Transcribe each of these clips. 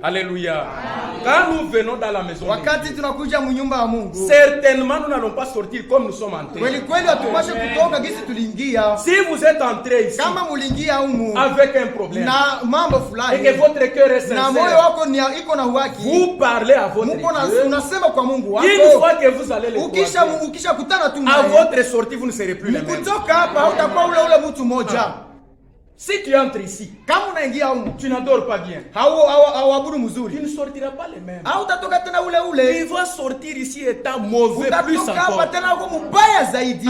Alléluia. Quand nous venons dans la maison wakati tunakuja mnyumba wa Mungu, certainement nous n'allons pas sortir comme nous sommes entrés. kweli kweli hatupashe kutoka gisi tuliingia. Si vous êtes entré ici Kama muliingia humu avec un problème na mambo et fulani que votre cœur est na moyo sincère, wako ni iko na uhaki, vous parlez à votre Mungu Dieu. unasema kwa Mungu wako, Une fois que vous allez le croiser, ukisha kutana tu à naye, votre sortie vous ne serez plus les mêmes. kutoka hapa hautakuwa ule mtu mmoja. Si tu entres ici, Kama unaingia humu tu n'adores pas bien, hauabudu tu mzuri, ne sortiras pas les mêmes. hautatoka tena Tu ule, vas sortir ici étant mauvais plus utatoka hapa encore. tena uko mbaya zaidi.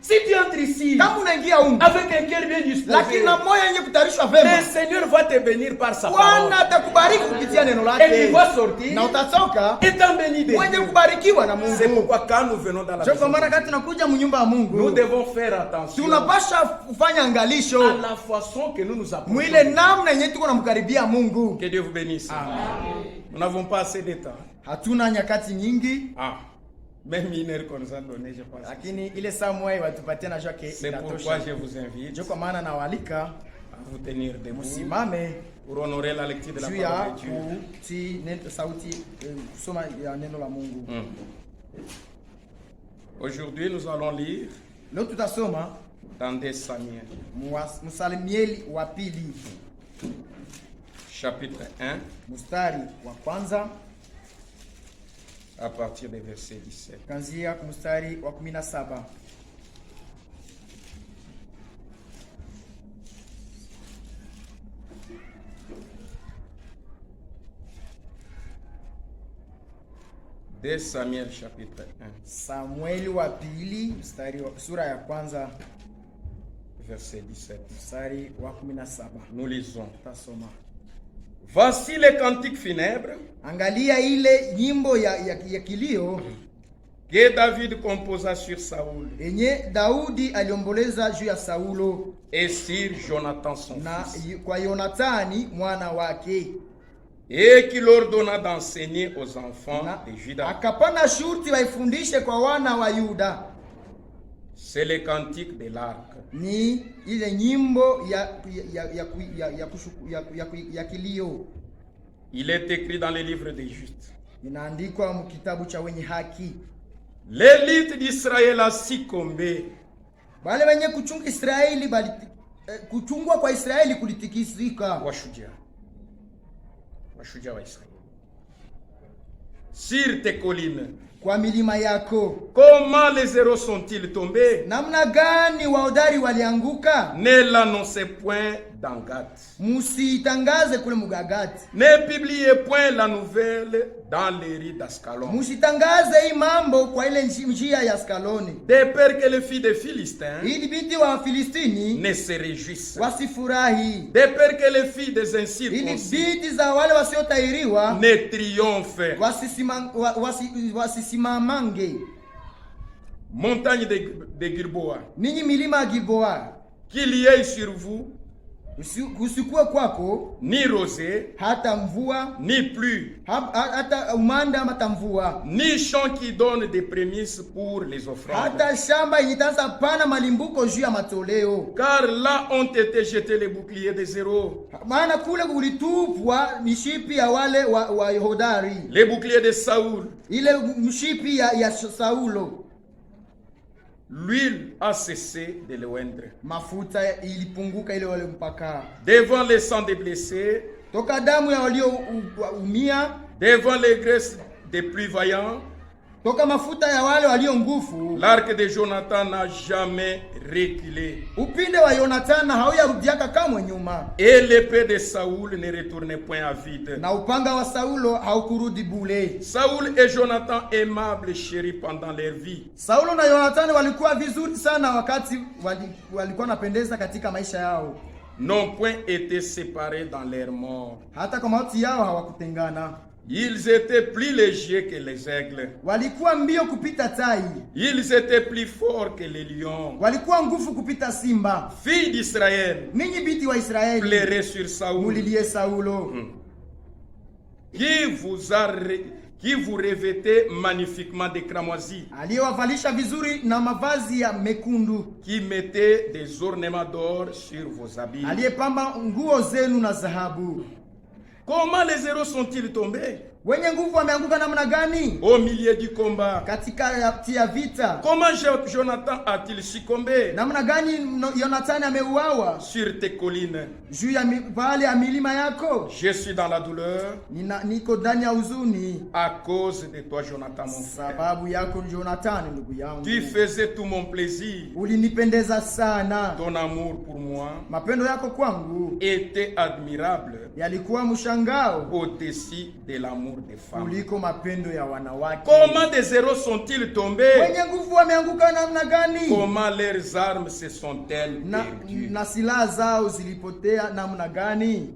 Si tu entres ici Kama unaingia humu avec un cœur bien disposé, lakini na moyo yenye kutarishwa le vema, Seigneur va te bénir par sa parole. Bwana atakubariki kupitia neno Et tu lake vas sortir na utatoka étant béni de mwenye Dieu. kubarikiwa na C'est Mungu. pourquoi quand nous venons dans la Kwa maison, maana kati tunakuja mnyumba wa nous Mungu, devons faire attention tunapasha kufanya à angalisho la façon que nous nous approchons. mwile namna yenye tuko namkaribia Mungu. Que Dieu vous bénisse. Nous n'avons pas assez de temps. Hatuna nyakati nyingi, Même une heure qu'on nous a donné, je pense. lakini ile saa moja watupatie na jake C'est pourquoi je vous invite Ndio kwa maana nawalika à vous tenir debout msimame pour honorer la lecture de la juu ya parole de Dieu. kutii sauti kusoma ya neno la Mungu. Aujourd'hui, nous allons lire Leo tutasoma dans 2 Samuel, Msalimieli wa pili chapitre 1, mstari wa kwanza à partir du verset 17. kuanzia mstari wa 17. De Samuel chapitre 1, Samueli wa pili sura ya kwanza verset 17. mstari wa 17. Nous lisons. Tasoma. Voici les cantiques funèbres Angalia ile nyimbo ya kilio que David composa sur Saoul yenye Daudi aliomboleza juu ya Saulo et sur Jonathan son na fils, kwa Yonathani mwana wake, et qu'il ordonna d'enseigner aux enfants na de Juda. akapana shurti waifundishe kwa wana wa Yuda. C'est le cantique de l'arc. Ni ile nyimbo ya kilio. Il est écrit dans les livres des justes. Inaandikwa mu kitabu cha wenye haki. L'élite d'Israël a succombé. Wale wenye kuchunga Israeli kuchungwa kwa Israeli kulitikisika. Washujaa wa Israël. Sur tes collines, Kwa milima yako, comment les héros sont-ils tombés? namna gani waodari walianguka? Ne l'annoncez point dans Gath. Musitangaze kule Mugagati. Ne publiez point la nouvelle dans les rues d'Ascalon. Musitangaze hii mambo kwa ile njia ya Askaloni. De peur que les filles des Philistins Ili binti wa Filistini ne se réjouissent. wasifurahi. De peur que les filles des Ili incirconcis binti za wale wasiotairiwa ne triomphent. wasisimamange. Montagne de Gilboa, Ninyi milima ya Gilboa, qu'il y ait sur vous usikuwe kwako ni rosée, hata mvua, ni pluie, hata umanda hata mvua, ni champ qui donne des prémices pour les offrandes. hata shamba yenye itaanza pana malimbuko juu ya matoleo. Car là ont été jetés les boucliers des héros, Maana kule kulitupwa mishipi ya wale wa hodari, les boucliers de Saoul. ile mshipi ya Saulo. L'huile a cessé de le oindre. Mafuta ilipunguka ile wale mpaka. Devant les sangs des blessés, Toka damu ya walio umia, devant les graisses des plus vaillants, toka mafuta ya wale walio nguvu, l'arc de Jonathan n'a jamais reculé. upinde wa Yonathana hauyarudiaka kamwe nyuma, Et l'épée de Saoul ne retournait point à vide. na upanga wa Saulo haukurudi bule. Saoul et Jonathan aimables chéris pendant leur vie. Saulo na Yonathani walikuwa vizuri sana wakati walikuwa napendeza katika maisha yao, N'ont point été séparés dans leur mort. hata kwa mauti yao hawakutengana. Ils étaient plus légers que les aigles. Walikuwa mbio kupita tai, Ils étaient plus forts que les lions. walikuwa nguvu kupita simba. Filles d'Israël, Ninyi binti wa Israeli, pleurez sur Saoul, mulilie Saulo, qui vous revêtait magnifiquement de cramoisis, aliyewavalisha vizuri na mavazi ya mekundu, qui mettait des ornements d'or sur vos habits. aliyepamba nguo zenu na dhahabu. Comment les héros sont-ils tombés? Wenye nguvu wameanguka namna gani? Au milieu du combat. Katika ya vita. Comment Jonathan a-t-il succombé? Namna gani Jonathan ameuawa? Sur tes collines. Juu ya pale ya milima yako. Je suis dans la douleur. Niko ndani ya huzuni. À cause de toi, Jonathan, mon frère. Sababu yako Jonathan, ndugu yangu. Tu faisais tout mon plaisir. Ulinipendeza sana. Ton amour pour moi. Mapendo yako kwangu était admirable. Yalikuwa mshangao. Au-dessus de l'amour des femmes. Kuliko mapendo ya wanawake. Comment des héros sont-ils tombés? Wenye nguvu wameanguka namna gani? Comment leurs armes se sont-elles perdues? Na silaha zao zilipotea namna gani?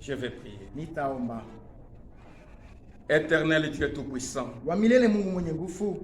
Je vais prier. Nitaomba. Éternel Dieu Tout-Puissant, wa milele, Mungu mwenye nguvu,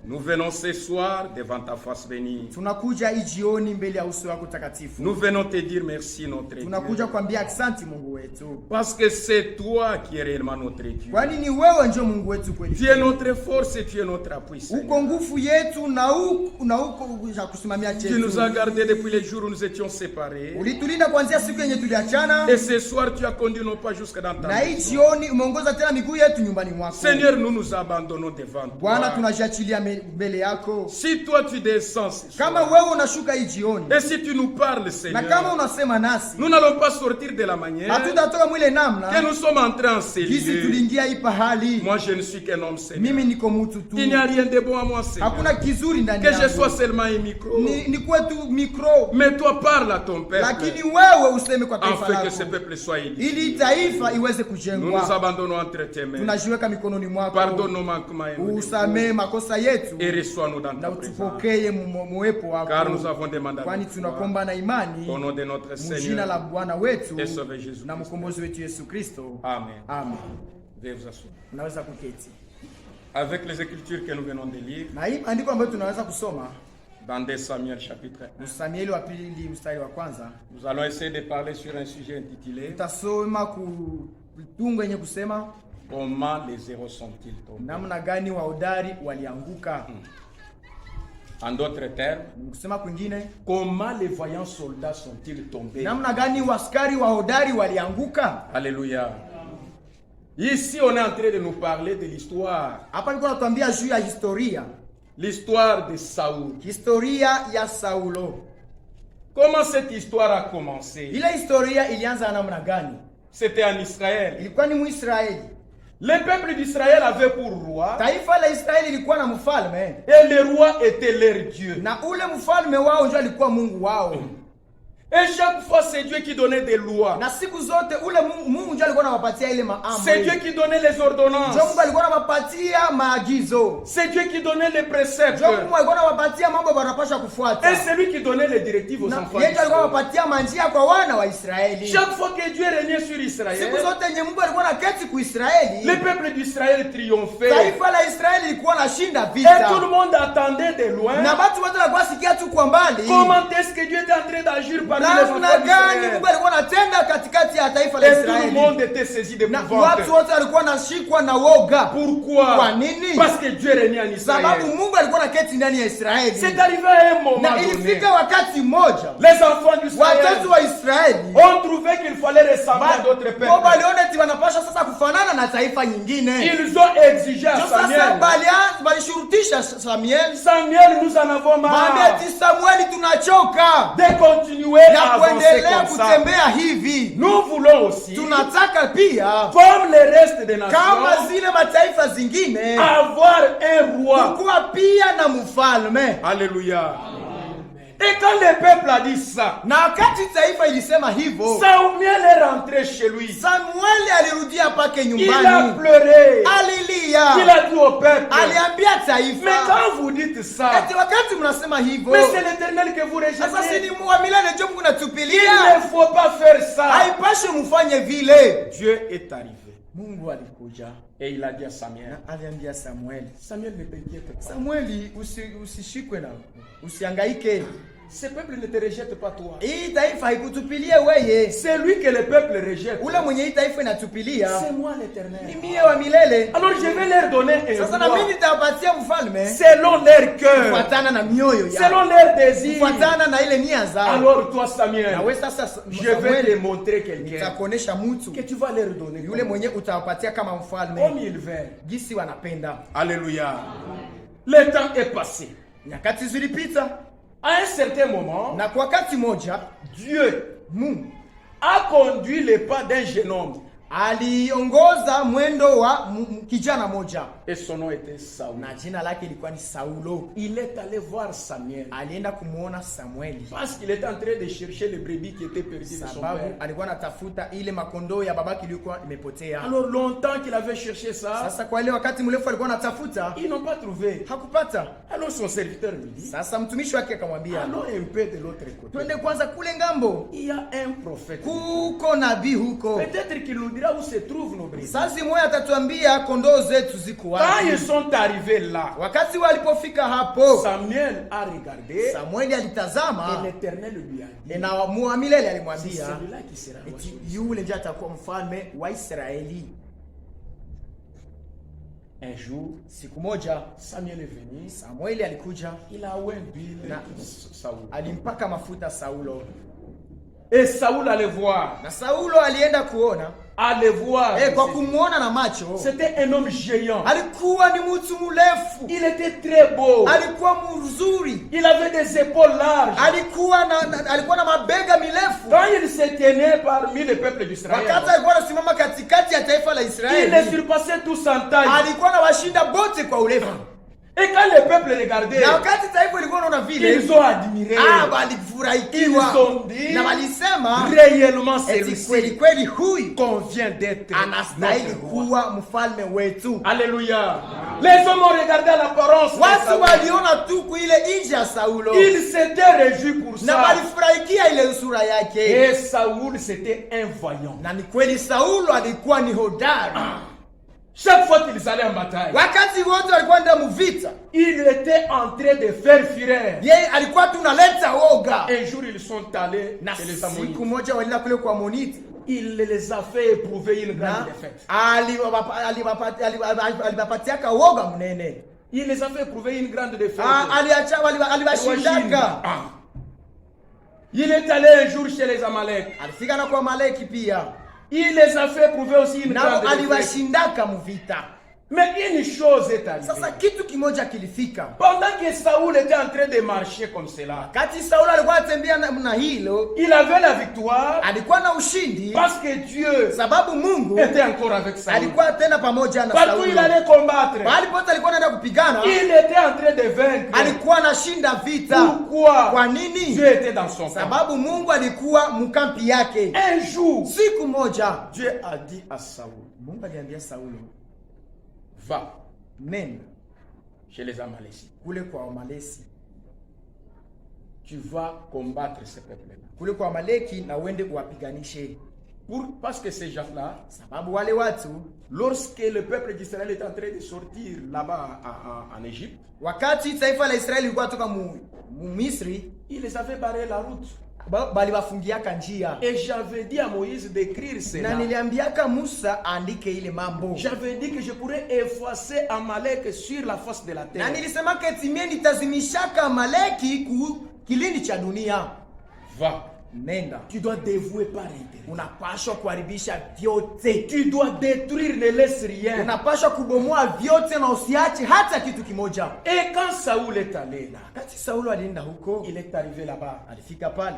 nous venons ce soir devant ta face bénie. tunakuja ijioni mbele ya uso wako takatifu. Nous venons te dire merci notre Dieu. Tunakuja kuambia asante Mungu wetu. Parce que c'est toi qui es réellement notre Dieu. Kwani ni wewe ndio Mungu wetu kweli. Tu es notre force et tu es notre appui. Uko nguvu yetu na uko ya kusimamia chetu. Tu nous as gardés depuis les jours où nous étions séparés. Ulitulinda kuanzia siku yenye tuliachana. Et ce soir tu as conduit nos pas jusqu'à dans ta na ijioni umeongoza tena miguu yetu nyumbani mwako. Seigneur, nous nous abandonnons devant toi. Bwana, tunajiachilia mbele yako. Si toi tu descends, kama wewe unashuka ijioni, et si tu nous parles, Seigneur, na kama unasema nasi, nous n'allons pas sortir de la manière hatutatoka mwile namna que nous sommes entrés en ces lieux. Tuliingia hii pahali. Moi je ne suis qu'un homme, Seigneur. Mimi niko mtu tu. Il n'y a rien de bon à moi, Seigneur. Hakuna kizuri ndani que yangu. je sois seulement un micro. Ni kwetu micro. Mais toi parle à ton peuple. Lakini wewe useme kwa taifa lako. Afin que ce peuple soit édifié. Ili taifa iweze kujengwa. Nous nous abandonnons entre tes mains. Tunajiweka mikononi mwako. Pardonne nos manquements et nos usamee makosa yetu. Et reçois-nous dans ta présence. Utupokee muwepo wako. Car nous avons demandé. Kwani tunakomba na imani. Au nom de notre Seigneur. Jina la Bwana wetu et Sauveur Jésus. Na mkombozi wetu Yesu Kristo. Amen. Amen. Veuillez vous asseoir. Unaweza kuketi. Avec les écritures que nous venons de lire. Na hii andiko ambayo tunaweza kusoma. Dans 2 Samuel chapitre 1. Samueli wa pili mstari wa kwanza. Nous allons essayer de parler sur un sujet intitulé. Tutasoma kutunga yenye kusema comment les héros sont-ils tombés? Namna gani wahodari walianguka? En d'autres termes, kusema kwingine, comment les vaillants soldats sont-ils tombés? Namna gani waskari wahodari walianguka? Alléluia. Ici on est en train de nous parler de l'histoire. Hapa niko natuambia juu ya historia. L'histoire de Saoul. Historia ya Saulo. Comment cette histoire a commencé? Ile historia ilianza namna gani? C'était en Israël. Ilikuwa ni Muisraeli. Le peuple d'Israël avait pour roi. Taifa la Israeli ilikuwa na mfalme. Et le roi était leur Dieu. Na ule mfalme wao ndio alikuwa Mungu wao. Et chaque fois c'est Dieu qui donnait des lois. Na siku zote ule Mungu ndio alikuwa anawapatia ile maamri. C'est Dieu qui donnait les ordonnances. Mungu alikuwa anawapatia maagizo. C'est Dieu qui donnait les préceptes. Mungu alikuwa anawapatia mambo wanapaswa kufuata. Et c'est lui qui donnait les directives aux enfants. Yeye alikuwa anawapatia manjia kwa wana wa Israeli. Chaque fois que Dieu régnait sur Israël, siku zote yenye Mungu alikuwa anaketi ku Israeli, le peuple d'Israël triomphait. Taifa la Israeli ilikuwa nashinda vita. Et tout le monde attendait de loin. Na watu wote walikuwa sikia tu kwa mbali. Comment est-ce que Dieu était en train d'agir parmi les enfants d'Israël? Mungu alikuwa anatenda katikati ya taifa la Israeli. Et tout le monde était saisi de épouvante. Watu wote walikuwa nashikwa na woga. Pourquoi? Kwa nini? Parce que Dieu régnait en Israël. Sababu Mungu alikuwa anaketi ndani ya Israeli. C'est arrivé à un moment na ilifika wakati mmoja, les enfants d'Israël, watoto wa Israeli, ont trouvé qu'il fallait ressembler à d'autres peuples. Kwa waliona eti wanapaswa sasa kufanana na taifa nyingine. Ils ont exigé à Samuel. Sasa walishurutisha Samuel. Samuel, nous en avons marre. Mwambie Samuel, tunachoka de continuer à avancer comme ça. Hivi. Nous voulons aussi, tunataka pia, comme les restes des nations, kama zile mataifa zingine, avoir un roi. Kuwa pia na mfalme. Alléluia. Et quand le peuple a dit ça, na wakati taifa ilisema hivyo, Samuel est rentré chez lui. Samuel alirudia pake nyumbani. Il a pleuré. Alilia. Il a dit au peuple. Aliambia taifa. Mais quand vous dites ça, eti wakati mnasema hivyo, mais c'est l'Éternel que vous rejetez. Sasa si ni Mungu milele ndio Mungu natupilia. Il ne faut pas faire ça. Haipaswi mfanye vile. Dieu est arrivé. Mungu alikuja. Et il a dit à Samuel, aliambia Samuel, Samuel ne t'inquiète pas. Samueli, usishikwe na usihangaike. Ce peuple ne te rejette pas toi. Hii taifa haikutupilie weye. C'est lui que le peuple rejette. Ule mwenye hii taifa inatupilia C'est moi l'Éternel. ni mie wa milele. Alors je vais leur donner un Sasa na roi mimi nitawapatia mfalme selon leur cœur, kufuatana na mioyo yao, selon leur désir. kufuatana na ile nia zao. Alors toi Samuel, Na wewe sasa je vais te montrer quelqu'un nitakuonesha mtu que tu vas leur donner yule mwenye utawapatia kama comme mfalme ils veulent. gisi wanapenda. Alléluia. Le temps est passé. Nyakati zilipita À un certain moment, na kwa wakati moja Dieu Mungu a conduit les pas d'un jeune homme. aliongoza mwendo wa kijana moja Et son nom était Saoul. na jina lake ilikuwa ni Saulo. Il est allé voir Samuel Alienda kumuona Samueli parce qu'il était en train de chercher les brebis qui étaient perdues de son sababu père. alikuwa anatafuta ile makondoo ya babake ilikuwa imepotea. Alors longtemps qu'il avait cherché ça, Sasa kwa ile wakati mrefu alikuwa anatafuta, ils n'ont pas trouvé. hakupata. Alors son serviteur lui dit, Sasa mtumishi wake akamwambia, allons un peu de l'autre côté. twende kwanza kule ngambo, Il y a un prophète. kuko nabii huko. Peut-être qu'il nous dira où se trouvent nos brebis. Sasa mmoja atatuambia kondoo zetu ziko Quand wapi. ils sont arrivés là, Wakati walipofika hapo, Samuel a regardé Samueli et alitazama l'Éternel lui a dit, na muamilele c'est alimwambia celui-là qui sera roi. eti yule ndiye atakuwa mfalme wa Israeli. Un jour, Siku moja Samuel est venu, Samueli alikuja, il a oué l'huile Na- Saoul. alimpaka mafuta Saulo, Et Saoul allait voir, na Saulo alienda kuona kwa kumuona na macho. C'était un homme géant. Alikuwa ni mtu mrefu, Il était très beau. alikuwa mzuri, Il avait des épaules larges. alikuwa na mabega mirefu. Quand il se tenait parmi le peuple d'Israël, Wakati alikuwa anasimama katikati ya taifa la il les Israeli, surpassait tous en taille. alikuwa na washinda bote kwa urefu. Et quand le peuple regardait, Na wakati taifa ilikuwa inaona vile, ils ont admiré. walifurahikiwa Ils ont dit, na walisema réellement eti kweli celui-ci kweli huyu convient d'être anastahili notre roi. kuwa mfalme wetu. Alléluia. Les hommes ont regardé à l'apparence de Watu Saoul. waliona tu kuile nje ya Saulo Ils s'étaient réjouis pour na ça. walifurahikia ile sura yake. Et Saoul, c'était un voyant. Na ni kweli Saulo alikuwa ni hodari. Chaque fois qu'ils allaient en bataille, Wakati wote walikuwa ndio mvita, il était en train de faire fureur. yeye alikuwa tunaleta woga. Un jour, ils sont allés Na chez les Ammonites. siku moja walienda kule kwa Amoniti, Il les a fait éprouver une grande na défaite. alibapatiaka woga mnene. Il les a fait éprouver une grande défaite. Aliwashindaka. Il est allé un jour chez les Amalek. Alifika na kwa Maleki pia, Il les a fait éprouver aussi une nao grande défaite. aliwashindaka mvita. Mais une chose est arrivée. Sasa kitu kimoja kilifika. Pendant que Saoul était en train de marcher comme cela, Kati Saulo alikuwa anatembea na hilo, il avait la victoire alikuwa na ushindi parce que Dieu sababu Mungu était encore avec Saoul. alikuwa tena pamoja na Partout il Saulo. allait combattre, Mahali pote alikuwa anaenda kupigana, il était en train de vaincre. alikuwa anashinda vita. Pourquoi? Kwa nini? Dieu était dans son camp. Sababu Mungu alikuwa mkampi yake. Un jour, Siku moja Dieu a dit à Saoul, Mungu aliambia Saulo, va nenda chez les Amalécites. kule kwa Wamaleki, Tu vas combattre ce peuple-là. kule kwa Wamaleki na uende uwapiganishe, Parce que ces gens-là, sababu wale watu lorsque le peuple d'Israël est en train de sortir là-bas en Égypte, wakati taifa la Israeli lilikuwa toka Misri, il les avait barré la route. bali wafungiaka njia. Et j'avais dit à Moïse d'écrire Na cela. niliambiaka Musa andike ile mambo. J'avais dit que je pourrais effacer Amalek sur la face de la Na terre. nilisema eti mimi nitazimishaka Amaleki kilindi cha dunia. Va. Nenda. Tu dois dévouer par intérêt. Unapashwa kuharibisha vyote. Tu dois détruire, ne laisse rien. Unapashwa kubomoa vyote na usiache hata kitu kimoja. Et quand Saoul est allé là, Kati Saulo alienda huko, il est arrivé là-bas. alifika pale,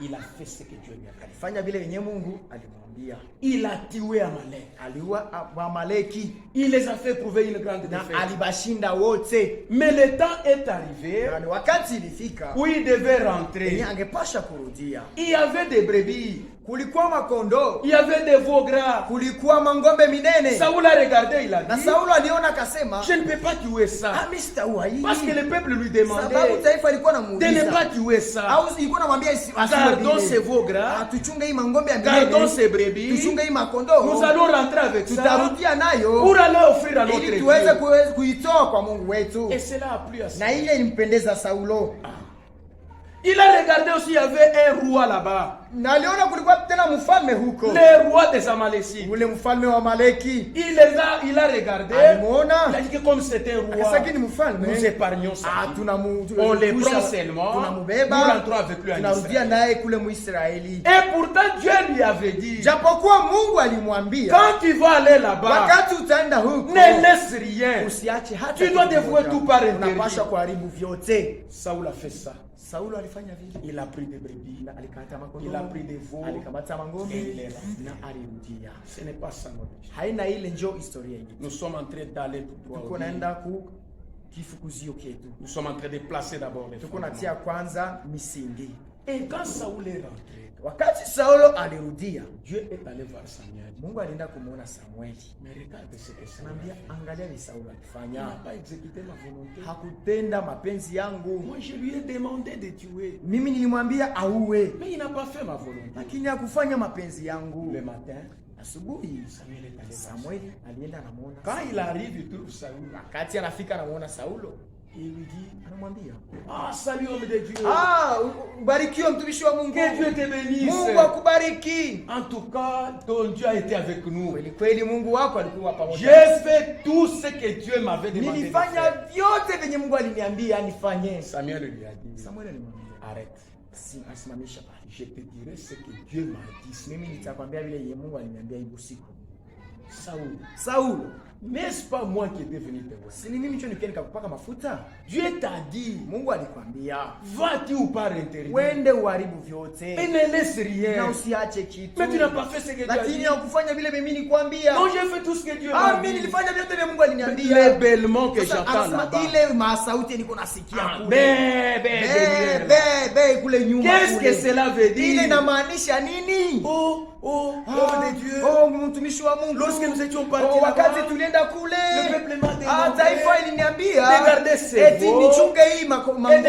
Il a fait ce que Dieu lui a fait. alifanya vile yenye Mungu alimwambia. Il a tué Amalek. Aliua Amaleki Il les a fait éprouver une grande na défaite. alibashinda wote. Mais le temps est arrivé Na ni wakati ilifika où il devait yenye rentrer. angepasha kurudia. Il y avait des brebis. Kulikuwa makondoo, Il y avait des veaux gras. kulikuwa mangombe minene. Saoul a regardé, il a Na dit, Saulo aliona akasema, je ne peux pas tuer ça. mimi sitaua hii. Parce que le peuple lui Sababu demandait taifa ilikuwa de ne namuuliza. pas tuer ça. Au ilikuwa namwambia Gardons ces asiwe veaux gras. tuchunge hii mangombe ya Gardons minene. ces brebis. Tuchunge hii makondoo. Nous allons rentrer avec ça Tutarudia nayo pour aller offrir à notre ili tuweze Dieu. kuitoa kwa Mungu wetu. Et cela a plu à Na Saul. ile ilimpendeza Saulo. Il a regardé aussi, il y avait un roi là-bas. Na aliona kulikuwa tena mfalme huko. Le roi des Amalécites. Ule mfalme wa Amaleki. Il a regardé. Alimuona. Il a dit que comme c'était un roi, Akasaki ni mfalme. nous épargnons ça. On les prend seulement. Nous rentrons avec lui en Israël. Naye kule Muisraeli. Et pourtant Dieu lui avait dit, japokuwa Mungu alimwambia, quand tu vas aller là-bas, wakati utaenda huko, ne laisse rien. Usiache hata tu dois dévouer tout par interdit. Unapaswa kuharibu vyote. Saul a fait ça. Saulo alifanya vile. Il a pris des brebis, alikata makondo, il a pris des veaux, alikamata mangombe na alirudia. Ce n'est pas ça notre histoire. Haina ile njoo historia yetu. Nous sommes en train d'aller tout droit. Tuko naenda ku kifukuzio ketu. Nous sommes en train de placer d'abord les tuko natia kwanza misingi. Et quand Saul est rentré, wakati Saulo alirudia, Dieu est allé voir Samuel. Mungu alienda kumuona Samueli. Mais regarde ce que Samuel anambia, angalia ni Saulo alifanya. Il n'a pas exécuté ma volonté. Hakutenda mapenzi yangu. Moi je lui ai demandé de tuer. Mimi nilimwambia auwe. Mais il n'a pas fait ma volonté. Lakini hakufanya mapenzi yangu. Le matin, asubuhi Samuel alienda anamuona. Quand il arrive, il trouve Saul. Wakati anafika anamuona Saulo, il lui dit, anamwambia, salut homme de Dieu. Ubarikiwe mtumishi wa Mungu. Que Dieu te bénisse. Mungu akubariki. En tout cas, ton Dieu a été avec nous. Kweli Mungu wako alikuwa pamoja. J'ai fait tout ce que Dieu m'avait demandé. Nilifanya vyote venye Mungu aliniambia nifanye. Samuel lui a dit, Samuel alimwambia, arrête. Asimamisha pale. Je te dirai ce que Dieu m'a dit. Mimi nitakwambia vile yeye Mungu aliniambia hiyo siku. Saul, n'est-ce pas moi qui est devenu témoin? Si ni mimi ndio nikapaka mafuta? Dieu t'a dit, Mungu alikwambia, va-tu ou par interdit? Wende uharibu vyote. Et ne laisse rien. Na usiache kitu. Mais tu n'as pas fait ce que Dieu a dit. Lakini hukufanya vile mimi nilikwambia. Non, j'ai fait tout ce que Dieu m'a dit. Mimi nilifanya vyote vile Mungu aliniambia. Les bêlements que j'entends là-bas. Ile masauti niko nasikia kule. Be kule nyuma. Qu'est-ce que cela veut dire? Ile inamaanisha nini? Homme de Dieu. Mtumishi wa Mungu. Lorsque nous étions partis wakati tulienda kule. Le peuple m'a demandé. Taifa iliniambia. Regardez ces veaux. Nichunge hii mangombe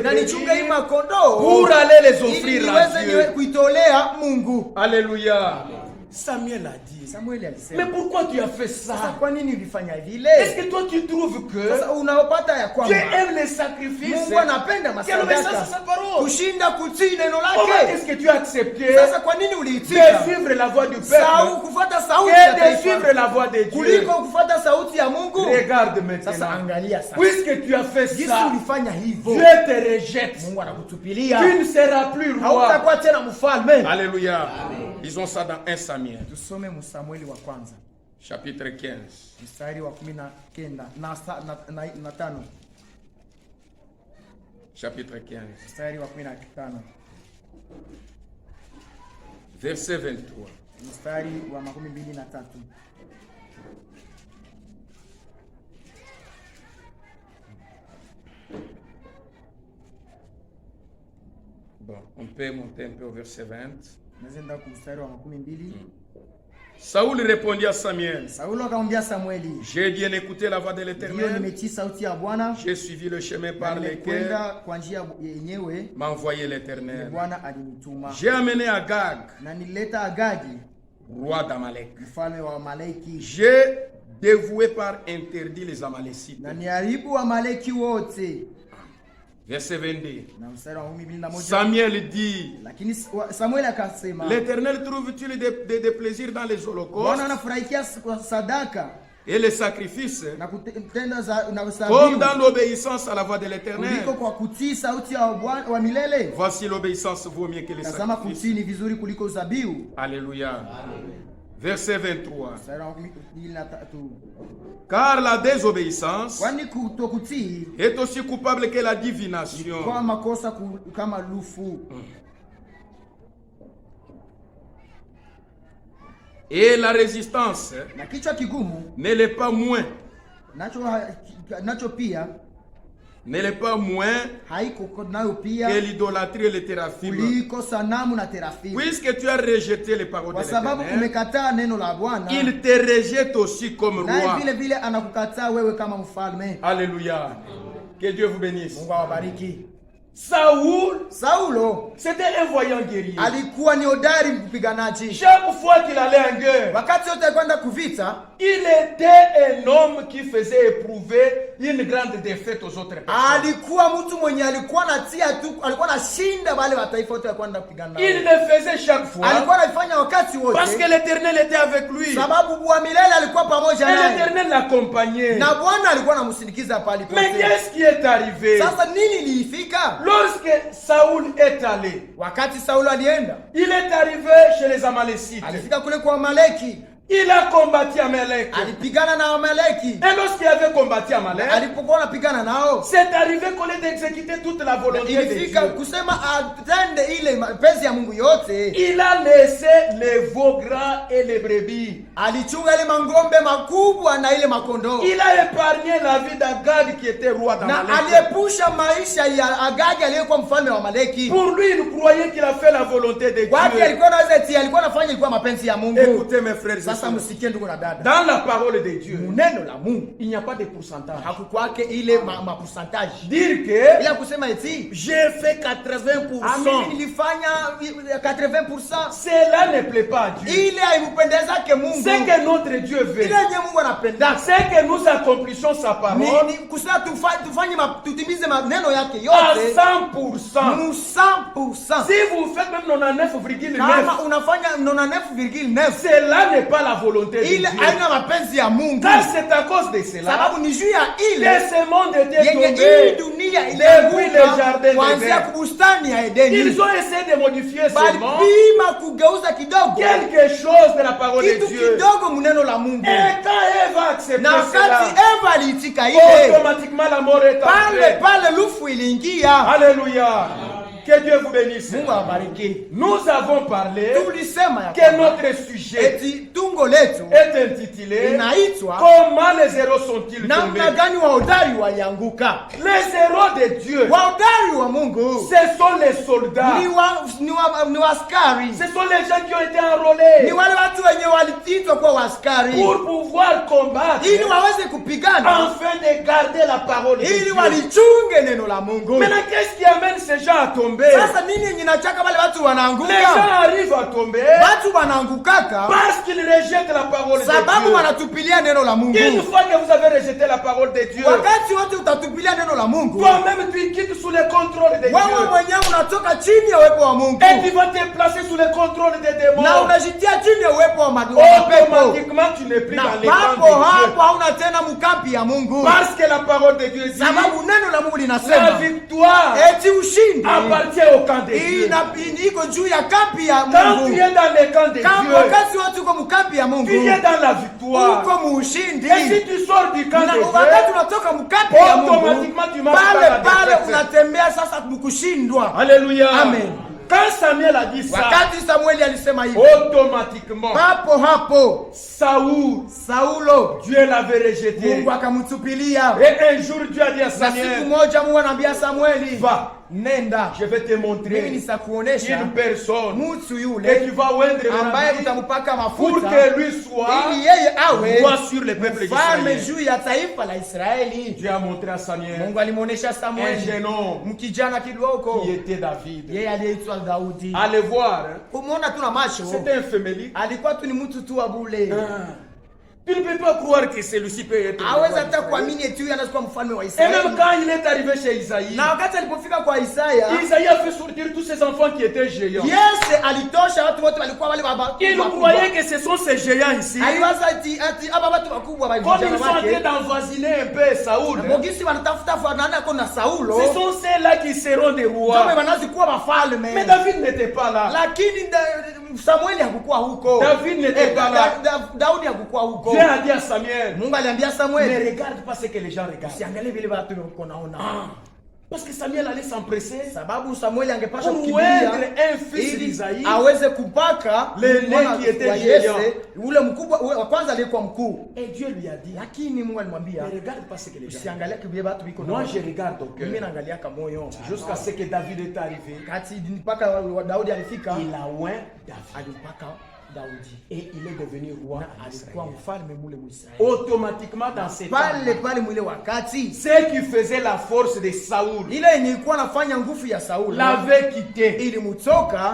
na nichunge hii makondoo. Pour aller les offrir à Dieu. Niweze kuitolea Mungu. Alléluia. Samuel a dit, Samuel alisema, mais pourquoi tu as fait ça? Sasa kwa nini ulifanya vile? Est-ce que toi tu trouves que sasa unaopata ya kwamba Dieu aime les sacrifices? Mungu anapenda masadaka kushinda kutii neno lake. Qu'est-ce que tu as accepté? Sasa kwa nini uliitika? De suivre la voix du peuple kufuata sauti ya taifa, de suivre la voix de Dieu kuliko kufuata sauti ya Mungu. Regarde maintenant. Sasa angalia sasa. Puisque tu as fait ça, ulifanya hivyo, Dieu te rejette. Mungu anakutupilia. Tu ne seras plus roi. Hautakuwa tena mfalme. Alléluia. Disons ça dans 1 Samuel. Tusome Samueli wa kwanza. Chapitre 15. Mstari wa 19 na 5. Chapitre 15. Mstari wa 15. Verset 23. Mstari wa 23. Bon, on peut monter un peu au verset 20. Nazenda ku mstari wa 22. Saul répondit à Samuel. Saulo akamwambia Samueli, j'ai bien écouté la voix de l'Éternel. Nimetii sauti ya Bwana. J'ai suivi le chemin par lequel kwa njia yenyewe m'a envoyé l'Éternel. Bwana alinituma. J'ai amené Agag, na nileta Agagi, roi d'Amalek. mfalme wa Amaleki. J'ai dévoué par interdit les Amalécites. Na niharibu Amaleki wote. Verset 22. Samuel dit, Samuel akasema, l'Éternel trouve-t-il des plaisirs dans les holocaustes et les sacrifices, comme dans l'obéissance à la voix de l'Éternel? Voici l'obéissance vaut mieux que les sacrifices. Alléluia. Verset 23. Car la désobéissance est aussi coupable que la divination. Et la résistance ne l'est pas moins. Ne l'est pas moins que l'idolâtrie et le téraphisme. Puisque tu as rejeté les paroles de l'Éternel, il te rejette aussi comme roi. Alléluia. Que Dieu vous bénisse. Saulo c'était un voyant guerrier. Alikuwa ni hodari mpiganaji. Chaque fois qu'il allait en guerre, wakati yote alikwenda kuvita, il était un homme qui faisait éprouver une grande défaite aux autres personnes. Alikuwa mtu mwenye alikuwa anatia tu, alikuwa anashinda wale wa taifa wote alikwenda kupigana. Il le faisait chaque fois. Alikuwa anafanya wakati wote. Parce que l'Éternel était avec lui. Sababu Bwana milele alikuwa pamoja naye. L'Éternel l'accompagnait. Na Bwana alikuwa anamsindikiza pale pote. Mais qu'est-ce qui est arrivé? Sasa nini ilifika? Lorsque Saoul est allé, wakati Saulo alienda, il est arrivé chez les Amalécites. Alifika kule kwa Amaleki. Il a combattu Amalek. Alipigana na Amaleki. Et lorsqu'il avait combattu Amalek, alipokuwa anapigana nao, c'est arrivé qu'on ait d'exécuter toute la volonté de Dieu. Ilifika kusema atende ile mapenzi ya Mungu yote. Il a laissé les veaux gras et les brebis. Alichunga ile mangombe makubwa na ile makondoo. Il a épargné la vie d'Agag qui était roi d'Amalek. Na aliepusha maisha ya Agag aliyekuwa mfalme wa Amaleki. Pour lui, il croyait qu'il a fait la volonté de Dieu. Watu alikuwa anaweza eti alikuwa anafanya ilikuwa mapenzi ya Mungu. Écoutez mes frères. Sasa msikie ndugu na dada. Dans la parole de Dieu, neno la Mungu, il n'y a pas de pourcentage. Hakukwake ile pourcentage. Dire que ila kusema eti j'ai fait 80%. Mimi nilifanya 80%. Cela ne plaît pas à Dieu. Ile haipendezake Mungu. C'est que notre Dieu veut. Ile yenye Mungu anapenda. C'est que nous accomplissions sa parole. Ni kusema tufanye tutimize maneno yake yote à 100%. 100%. Si vous faites même 99,9. Kama unafanya 99,9. Cela n'est pas la volonté de Dieu. Ile haina mapenzi ya Mungu. Car c'est à cause de cela. Sababu ni juu ya ile. Que ce monde était tombé. Yenye dunia ile depuis le jardin kuanzia kubustani ya Edeni. Ils ont essayé de modifier seulement balipima kugeuza kidogo quelque chose de la parole de Dieu. Kitu kidogo muneno la Mungu. Et quand Eve a accepté na wakati Eva aliitika ile, automatiquement la mort est entrée. Pale lufu iliingia. Alléluia. Que Dieu vous bénisse. Mungu awabariki. Nous avons parlé tulisema que notre sujet eti tungo letu est intitulé inaitwa comment les héros sont-ils tombés. Namna gani wahodari walianguka. Les héros de Dieu, wahodari wa Mungu, ce sont les soldats, ni askari. Ce sont les gens qui ont été enrôlés, ni wale watu wenye waliitwa kwa askari pour pouvoir combattre, ili waweze kupigana, afin de garder la parole de Dieu, ili walichunge neno la Mungu. Maintenant, qu'est-ce qui amène ces gens à tomber? Sasa nini yenye nachaka wale watu wanaanguka? Les gens arrivent à tomber watu wanaangukaka parce qu'ils rejettent la parole de Dieu. Sababu wanatupilia neno la Mungu. Une fois que vous avez rejeté la parole de Dieu, wakati wote utatupilia neno la Mungu, toi-même tu quittes sous le contrôle de Dieu. Wewe mwenyewe unatoka chini ya uwepo wa Mungu. Et tu vas te placer sous le contrôle des démons. Na unajitia chini ya uwepo wa mapepo. Automatiquement tu n'es plus dans les camps de Dieu. Hapo hauna tena mkampi ya Mungu. Parce que la parole de Dieu dit, sababu neno la Mungu linasema, la victoire eti ushindi appartient au camp de Dieu. Iko juu ya kampi ya Mungu. Quand tu es dans les camps de Dieu, wakati watu uko mkampi ya Mungu, tu es dans la victoire. Uko muushindi. Et si tu sors du camp de Dieu, wakati unatoka mkampi ya Mungu, automatiquement tu marches dans la défaite. Pale unatembea sasa kushindwa. Alléluia. Amen. Quand Samuel a dit ça, wakati Samueli alisema hivi, automatiquement hapo Saulo, Dieu l'avait rejeté. Mungu akamtupilia. Et un jour Dieu a dit à Samuel, siku moja Mungu anambia Samueli, va, nenda, je vais te montrer une personne mtu yule et tu vas oindre ambaye utampaka pour mafuta que lui soit ili yeye awe roi sur le peuple d'Israël. juu ya taifa la Israeli. Dieu a montré à Samuel, Mungu alimuonesha Samuel, un jeune homme mkijana kidogo qui était David. Yeye aliitwa Daudi. Allez voir, umeona tu na macho, c'était un fémélite. Alikuwa tu ni mtu tu wa bule. Tu ne peux pas croire que celui-ci peut être. Hawezi hata kuamini eti huyu anaweza mfalme wa Et Israeli. même quand il est arrivé chez Isaïe, na wakati alipofika kwa Isaya, Isaïe a fait sortir tous ses enfants qui étaient géants. Yes, alitosha watu wote walikuwa wale baba. Il croyait que ce sont ces géants ici. Aliwaza ati aba watu wakubwa wa Comme ils sont en train d'envasiner un peu Saoul. Bogisi wanatafuta fanana na Saulo. Ce sont ceux-là qui seront des rois. Mais David n'était pas là. Lakini Samueli hakukuwa huko. David n'était pas là. Daudi hakukuwa huko. Dieu a dit à Samuel, Mungu aliambia Samuel, ne regarde pas ce que les gens regardent. Usiangalie vile watu wanaona. Parce que Samuel allait s'empresser. Sababu Samuel angepasha kukimbia un fils d'Isaïe, aweze kupaka l'aîné qui était géant. Ule mkubwa wa kwanza aliyekuwa mkuu. Et Dieu lui a dit, lakini Mungu alimwambia, ne regarde pas ce que les gens. Usiangalie vile watu biko. Moi je regarde au cœur. Mimi naangalia kama moyo. Jusqu'à ce que David est arrivé. Kati mpaka Daudi alifika, il a oint David. Alipaka Et il est devenu roi en Israël. Automatiquement dans ces temps, ce qui faisait la force de Saoul l'avait quitté.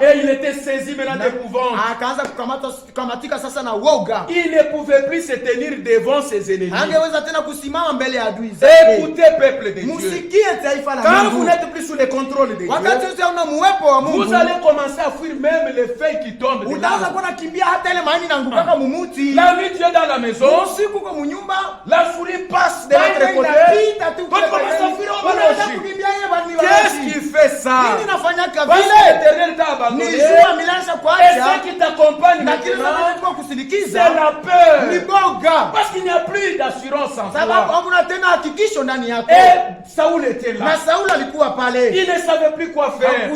Et il était saisi maintenant d'épouvante. Il ne pouvait plus se tenir devant ses ennemis. Écoutez, peuple de Dieu. Quand vous n'êtes plus sous le contrôle de Dieu, vous allez commencer à fuir même les feuilles qui tombent de l'arbre. La nuit, tu es dans la maison. La souris passe de l'autre côté. Qu'est-ce qui fait ça? Parce que l'Éternel t'a abandonné. Et ce qui t'accompagne maintenant, c'est la peur. Parce qu'il n'y a plus d'assurance en toi. Et Saoul était là. Il ne savait plus quoi faire. Et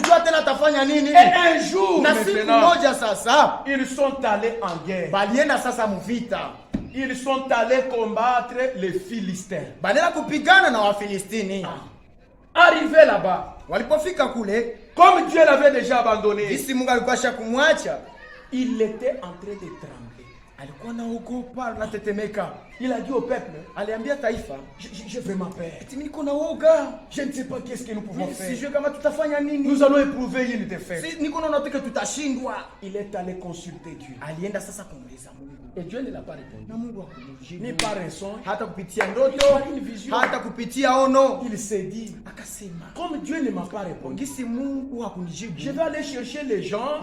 un jour, maintenant, ils sont allés en guerre. Ils sont allés combattre les Philistins. Arrivé là-bas, comme Dieu l'avait déjà abandonné, il était en train de trembler. Il a dit au peuple, j'ai vraiment peur. Je ne sais pas qu'est-ce que nous pouvons faire. Nous allons éprouver une défaite. Il est allé consulter Dieu. Et Dieu ne l'a pas répondu. Ni par un son, ni par une vision. Il s'est dit, comme Dieu ne m'a pas répondu, je vais aller chercher les gens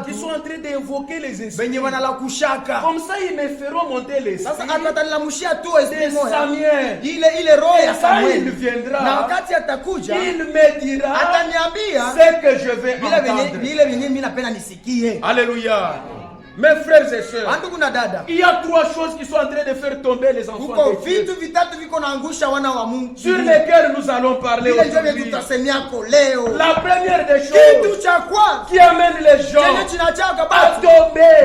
qui sont en train d'évoquer les esprits. Comme ça, ils me feront monter l'esprit. Samuel. Il viendra. Il me dira ce que je vais entendre. Alléluia. Mes frères et sœurs, il y a trois choses qui sont en train de faire tomber les enfants de Dieu, sur lesquelles nous allons parler aujourd'hui. La première des choses qui amène les gens à tomber,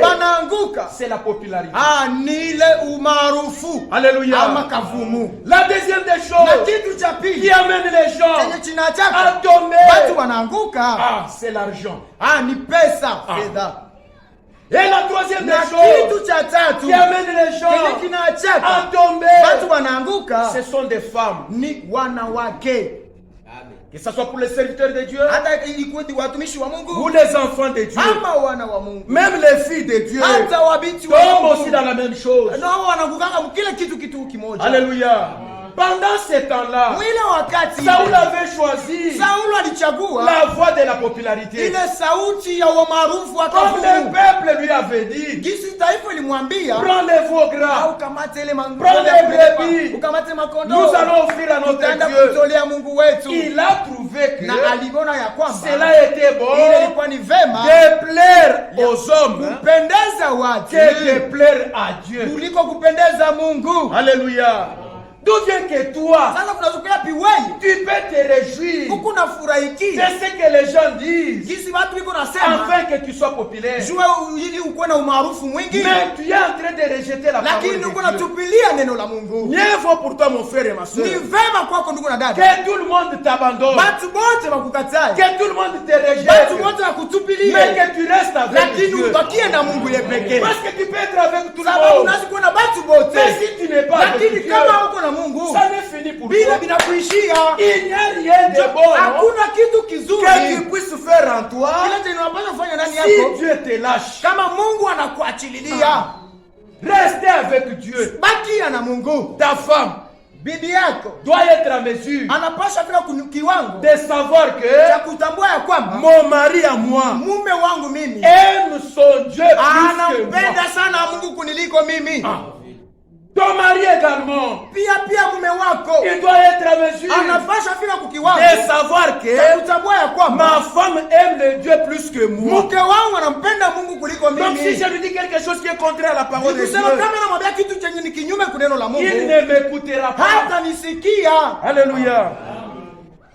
c'est la popularité. Alléluia. La deuxième des choses qui amène les gens à tomber, c'est l'argent. Et la troisième des choses qui amène les gens à tomber, ce sont des femmes. Que ce soit pour les serviteurs de Dieu ou les enfants de Dieu, même les filles de Dieu tombent aussi dans la même chose. Alléluia. Pendant ce temps-là, Saoul avait choisi la voie de la popularité. Comme le peuple lui avait dit, prends les veaux gras, prends les brebis, nous allons offrir à notre Dieu. Il a trouvé que cela était bon de plaire aux hommes que de plaire à Dieu. Alléluia. D'où vient que toi, tu peux te réjouir de ce que les gens disent afin que tu sois populaire. Mais tu es en train de rejeter la parole de Dieu. Mieux vaut pour toi, mon frère et ma soeur, que tout le monde t'abandonne, que tout le monde te rejette, mais que tu restes avec Dieu. Parce que tu peux être avec tout le monde, mais si tu n'es pas avec Dieu, ça n'est fini pour toi. Il n'y a rien de bon que tu puisses faire en toi si Dieu te lâche. Restez avec Dieu. Ta femme doit être à mesure de savoir que mon mari à moi aime son Dieu plus que moi. Ton mari également, il doit être à mesure de savoir que ma femme aime le Dieu plus que moi. Donc si je lui dis quelque chose qui est contraire à la parole de Dieu, il ne m'écoutera pas. Alléluia.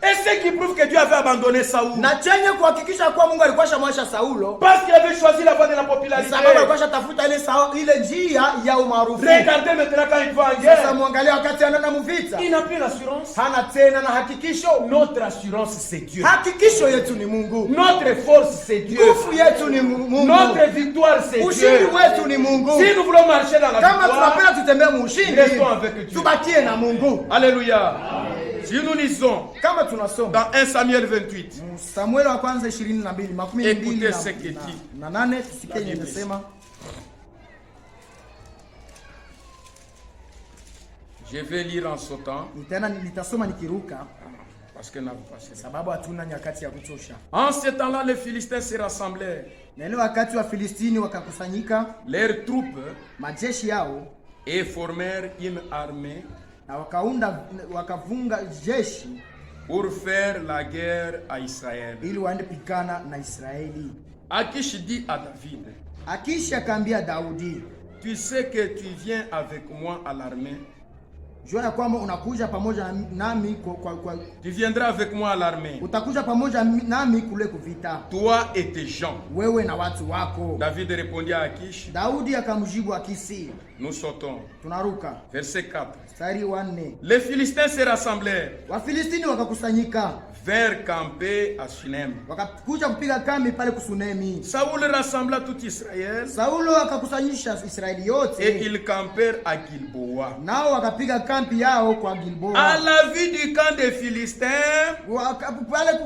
Et ce qui prouve que Dieu avait abandonné Saoul. Na chenye kuhakikisha kwa Mungu alikuwa shamwasha Saulo. Parce qu'il avait choisi la voie de la popularité. Sababu alikuwa shatafuta ile njia ya umaarufu. Regardez maintenant quand il va en guerre. Sasa muangalia wakati anaenda mvita. Il n'a plus l'assurance. Hana tena na hakikisho. Notre assurance c'est Dieu. Hakikisho yetu ni Mungu. Notre force c'est Dieu. Nguvu yetu ni Mungu. Notre victoire c'est Dieu. Ushindi wetu ni Mungu. Si nous voulons marcher dans la victoire, kama tunapenda tutembee mu ushindi, restons avec Dieu. Tubakie na Mungu. Alléluia. Si nous lisons kama tunasoma dans 1 Samuel 28, Samuel wa kwanza 22 makumi écoutez ce qu'il dit. Na nane tusikie inasema. Je vais lire en sautant. Nitasoma nikiruka parce que n'a pas sababu hatuna nyakati ya kutosha. En ce temps-là les Philistins se rassemblèrent. Na ile wakati wa Filistini wakakusanyika, leurs troupes, majeshi yao, et formèrent une armée, na wakavunga jeshi pour faire la guerre à Israël. Ili waende pikana na Israeli. Akish dit à David, Akish akaambia Daudi, tu sais que tu viens avec moi à l'armée. Jua ya kwamba unakuja pamoja nami tu viendras avec moi à l'armée. Utakuja pamoja nami kule kuvita. Toi et tes gens. Wewe na watu wako. David répondit à Akish. Daudi akamjibu Akisi. Nous sautons. Tunaruka. Verset 4. Mstari wa 4. Les Philistins se rassemblèrent. Wafilistini wakakusanyika. Vers camper à Shunem. Wakakuja kupiga kambi pale kusunemi. Saoul rassembla tout Israël. Saulo akakusanyisha Israeli yote. Et ils campèrent à Gilboa. Nao wakapiga kambi yao kwa Gilboa. À la vue du camp des Philistins, pale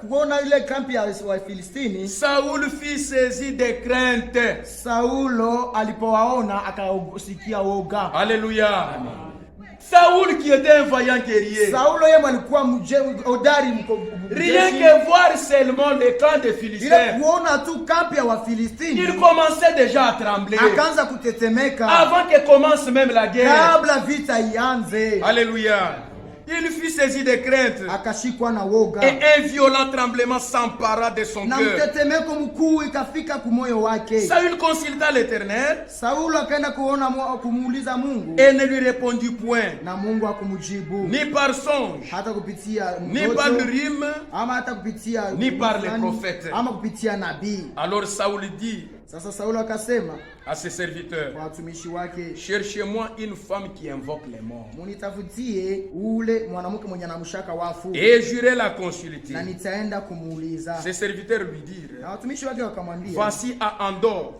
kuona ile kambi ya Wafilistini, Saoul fut saisi de crainte. Saulo alipowaona akasikia woga. Alléluia. Amen. Saoul qui était un vaillant guerrier. Saulo yeye alikuwa hodari rien que voir seulement le camp des Philistins. Ile kuona tu kambi ya Wafilistini, il commençait déjà à trembler. Akaanza kutetemeka. Avant que commence même la guerre. Kabla vita ianze. Alléluia. Il fut saisi de crainte. Akashikwa na woga. Et un violent tremblement s'empara de son cœur. Na mtetemeko mkuu ikafika kumoyo wake. Saül consulta l'Éternel. Saulo akaenda kumuuliza Mungu. Et ne lui répondit point. Na Mungu akumjibu. Ni par songe. Hata kupitia ni par rime. Ama hata kupitia ni par les prophètes. Ama kupitia nabii. Alors Saül dit. Sasa Saulo akasema à ses serviteurs, watumishi wake, cherchez-moi une femme qui invoque les morts. Munitafutie ule mwanamke mwenye anamshaka wafu. Et j'irai la consulter. Na nitaenda kumuuliza. Ses serviteurs lui dirent, na watumishi wake wakamwambia, voici à Andor.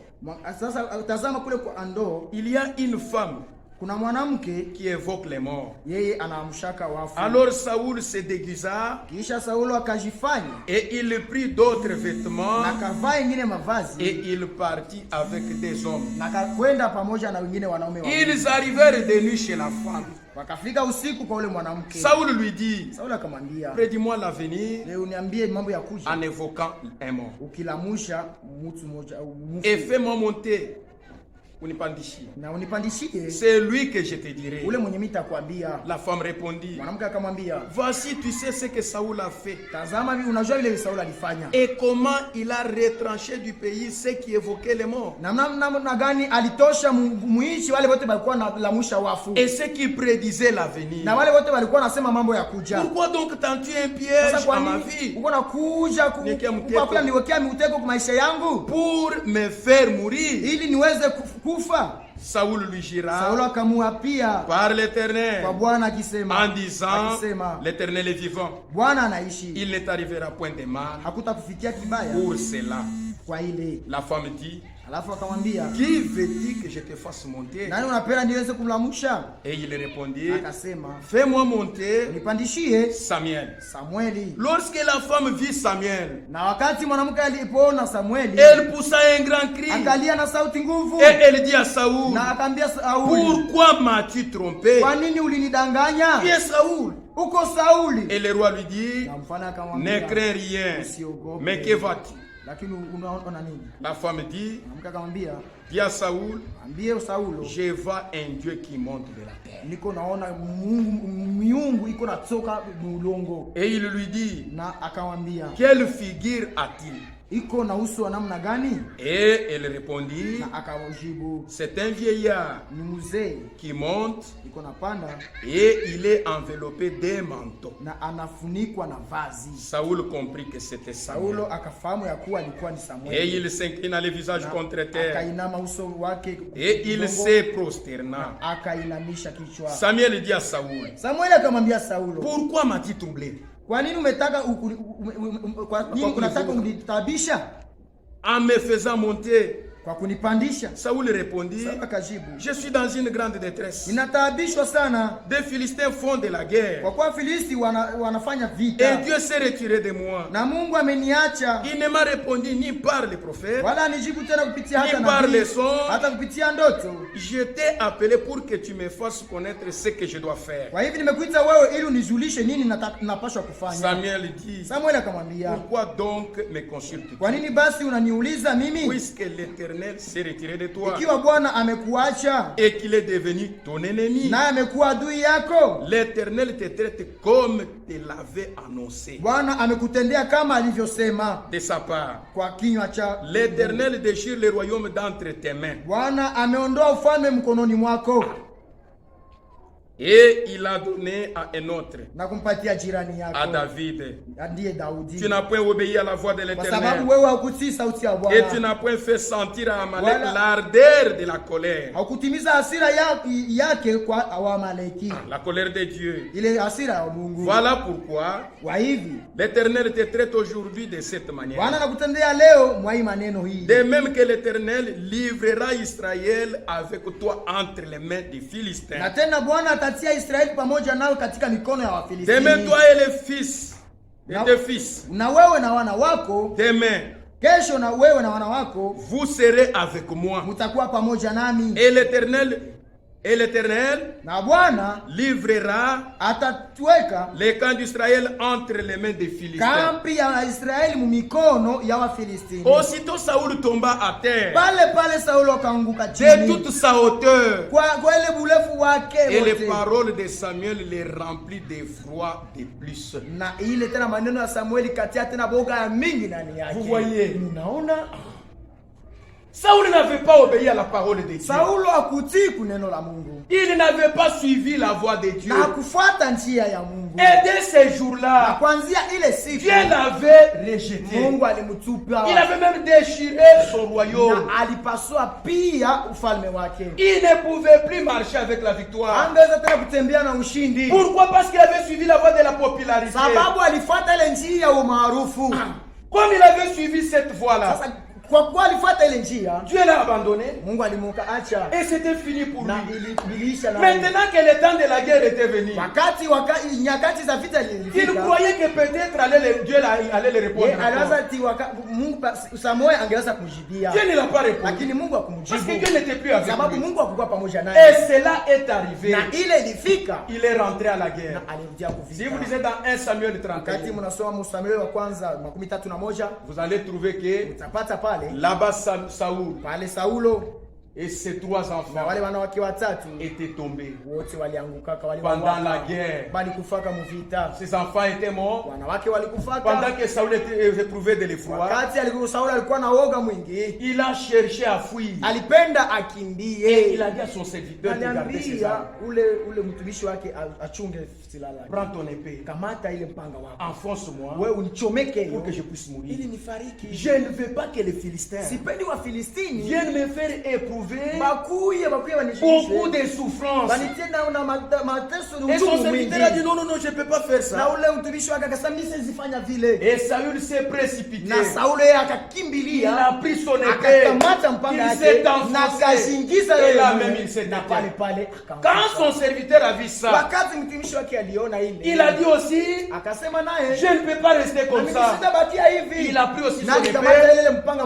Sasa tazama kule kwa Andor, il y a une femme kuna mwanamke qui évoque les morts. Yeye anamshaka wafu. Alors Saoul se déguisa. Kisha Saulo akajifanya. Et il prit d'autres vêtements. Na kavaa ingine mavazi. Et il partit avec des hommes. Na kwenda pamoja na wengine wanaume wawili. Ils arrivèrent de nuit chez la femme. Wakafika usiku kwa ule mwanamke. Saoul lui dit, Saulo akamwambia, prédis-moi l'avenir. Leo uniambie mambo ya kuja. En évoquant un mort. Ukilamusha mtu mmoja au mufu. Et fais-moi monter. Na unipandishie. C'est lui que je te dirai. Ule mwenye nitakwambia. La femme répondit. Mwanamke akamwambia, voici, tu sais ce que Saoul a fait. Tazama unajua vile Saul alifanya. Et comment il a retranché du pays ceux qui évoquaient les morts. Namna gani alitosha muishi wale wote walikuwa na lamusha wafu. Et ceux qui prédisaient l'avenir. Na wale wote walikuwa nasema mambo ya kuja. Pourquoi donc tends-tu un piège à ma vie? Uko na kuja kwa niwekea mtego kwa maisha yangu. Pour me faire mourir. Ili niweze kufa. Saoul lui jura. Saulo akamuapia par l'Éternel. Kwa Bwana akisema. En disant, l'Éternel est vivant. Bwana anaishi. Il ne t'arrivera point de mal. Hakutakufikia kibaya. Pour cela. Kwa ile. La femme dit. Alafu akamwambia, qui veut-il que je te fasse monter? Nani unapenda niweze kumlamusha? Et il répondit, akasema, fais-moi monter nipandishie Samuel. Lorsque la femme vit Samuel, na wakati mwanamke alipoona Samueli, elle poussa un grand cri, akalia na sauti nguvu, et elle dit à Saoul, na akaambia Sauli, pourquoi m'as-tu trompé? Kwa nini ulinidanganya? Qui est Saoul? Uko Sauli. Et le roi lui dit, ne crains rien, mais que vas-tu? La femme dit, dis à Saoul, je vois un Dieu qui monte de la terre. Et il lui dit, quelle figure a-t-il? iko na uso wa namna gani? Et elle répondit, na akajibu, c'est un vieillard ni mzee qui monte iko napanda et il est enveloppé d'un manteau. na anafunikwa na vazi. Saoul comprit que c'était Samuel. Saulo akafahamu ya kuwa alikuwa ni Samuel. Et il s'inclina le visage contre terre. Akainama uso wake Et il se prosterna. akainamisha kichwa. Samuel dit à Saoul, Samuel akamwambia Saulo, pourquoi m'as-tu troublé? kwa nini umetaka kwa nini unataka unitabisha? En me faisant monter. Kwa kunipandisha. Saoul répondit, je suis dans une grande détresse. Ninatabishwa sana. Des Philistins font de la guerre. Kwa kuwa Filisti wanafanya vita. Et Dieu s'est retiré de moi. Na Mungu ameniacha. Il ne m'a répondu ni par les prophètes, wala nijibu tena kupitia hata ni par les songes, hata kupitia ndoto. Je t'ai appelé pour que tu me fasses connaître ce que je dois faire. Kwa hivi nimekuita wewe ili unijulishe nini napaswa kufanya. Samuel dit, Samuel akamwambia, pourquoi donc me consultes-tu? Kwa nini basi unaniuliza mimi? Puisque l'Éternel s'est retiré de toi. Ikiwa Bwana amekuacha et qu'il est devenu ton ennemi, na amekuwa adui yako, l'Éternel te traite comme te l'avait annoncé. Bwana amekutendea kama alivyosema de sa part. Kwa kinywa cha l'Éternel déchire le royaume d'entre tes mains. Bwana ameondoa ufalme mkononi mwako. Et il a donné à un autre, à David. Tu n'as point obéi à la voix de l'Éternel. Et tu n'as point fait sentir à Amalek l'ardeur de la colère. La colère de Dieu. Voilà pourquoi l'Éternel te traite aujourd'hui de cette manière. De même que l'Éternel livrera Israël avec toi entre les mains des Philistins. Israeli pamoja nao katika mikono ya Wafilisti. Demain toi et les fils et tes fils. Na wewe na wana wako. Demain. Kesho na wewe na wana wako. Vous serez avec moi. Mutakuwa pamoja nami. Et l'Éternel na Bwana livrera atatweka les camps d'Israël entre les mains des Philistins. Kampi ya Israeli mu mikono ya Wafilisti. Aussitôt Saoul tomba à terre. Pale Saulo akaanguka chini. De toute sa hauteur. Kwa ile burefu wake wote. Et les paroles de Samuel les remplit d'effroi de plus. Na ile tena maneno ya Samueli katia tena boga ya mingi ndani yake. Vous voyez, unaona? Saoul n'avait pas obéi à la parole de Dieu. Saulo hakutii kuneno la Mungu. Il n'avait pas suivi la voix de Dieu. Na kufuata njia ya Mungu. Et dès ces jours-là, na kuanzia ile siku, Dieu l'avait rejeté. Mungu alimtupa. Il avait même déchiré son royaume. Na alipasua pia ufalme wake. Il ne pouvait plus marcher avec la victoire. Angeweza tena kutembea na ushindi. Pourquoi? Parce qu'il avait suivi la voie de la popularité. Sababu alifuata ile njia ya umaarufu. Comme il avait suivi cette voie-là, kwa kuwa alifuata ile njia, Dieu l'a abandonné. Mungu alimukaacha. Et c'était fini pour lui. Na maintenant que le temps de la guerre était venu, nyakati za vita zilifika, il croyait que peut-être Dieu allait le répondre. Samuel angeweza kumjibia. Dieu ne l'a pas répondu. Lakini Mungu hakumjibu. Parce que Dieu n'était plus avec lui. Sababu Mungu hakuwa pamoja naye. Et cela est arrivé. Na ile ilifika, il est rentré à la guerre. Na alirudia kuvita. Si vous lisez dans 1 Samuel 31, wakati mnasoma Samuel wa kwanza 31, vous allez trouver que utapata pale là-bas Saoul pale Saulo et ses 3 enfants wale wanawake watatu étaient tombés wote walianguka pendant la guerre. Bali kufaka mvita. Ces enfants étaient morts wanawake walikufaka pendant que Saoul était éprouvé de l'effroi. Wakati Saul alikuwa na woga mwingi, il a cherché à fuir. Alipenda akimbie. Et il a dit à son serviteur de garder ses armes. Ule mtumishi wake achunge silaha lake. Prends ton épée. Kamata ile mpanga wako. Enfonce-moi. Wewe unichomeke pour que je puisse mourir. Ili nifariki. Je ne veux pas que les Philistins sipendi wa Filistini viennent me faire éprouver beaucoup de souffrances. Et son serviteur a dit non, je ne peux pas faire ça. Et Saül s'est précipité. Il a pris son épée. Il s'est enfoncé. Et là même il s'est éteint. Quand son serviteur a vu ça, il a dit aussi, je ne peux pas rester comme ça. Il a pris aussi son épée.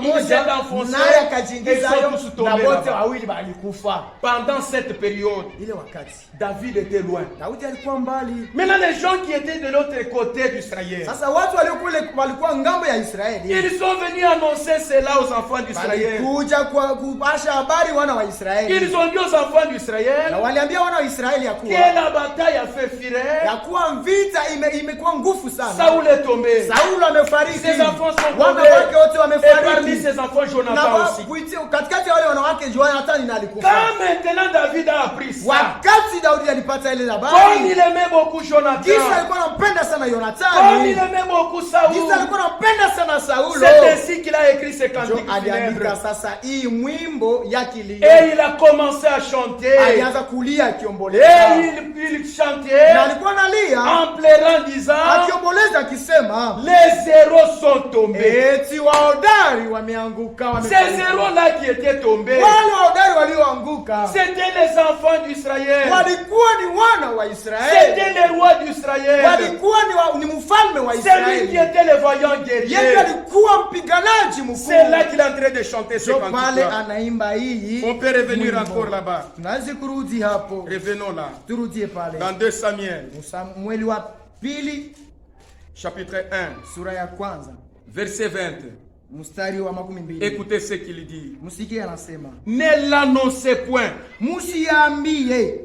Il s'est enfoncé. Et ils sont tous tombés là-bas. Pendant cette période, David était loin. Maintenant, les gens qui étaient de l'autre côté d'Israël, ils sont venus annoncer cela aux enfants d'Israël. Ils ont dit aux enfants d'Israël que la bataille a fait fureur. Saoul est tombé. Ses enfants sont tombés. Et parmi ses enfants, Jonathan aussi. Quand maintenant David a appris ça, comme il aimait beaucoup Jonathan, comme il aimait beaucoup Saoul, c'est ainsi qu'il a écrit ses cantiques funèbres. Et il a commencé à chanter. Et il chantait en pleurant, disant, les héros sont tombés. Ces héros-là qui étaient tombés, c'était les enfants d'Israël. C'était les rois d'Israël. C'est lui qui était le vaillant guerrier. C'est là qu'il est en train de chanter ce cantique-là. On peut revenir encore là-bas. Revenons là. Dans 2 Samuel. Chapitre 1. Verset 20. Écoutez ce qu'il dit. Ne l'annoncez point.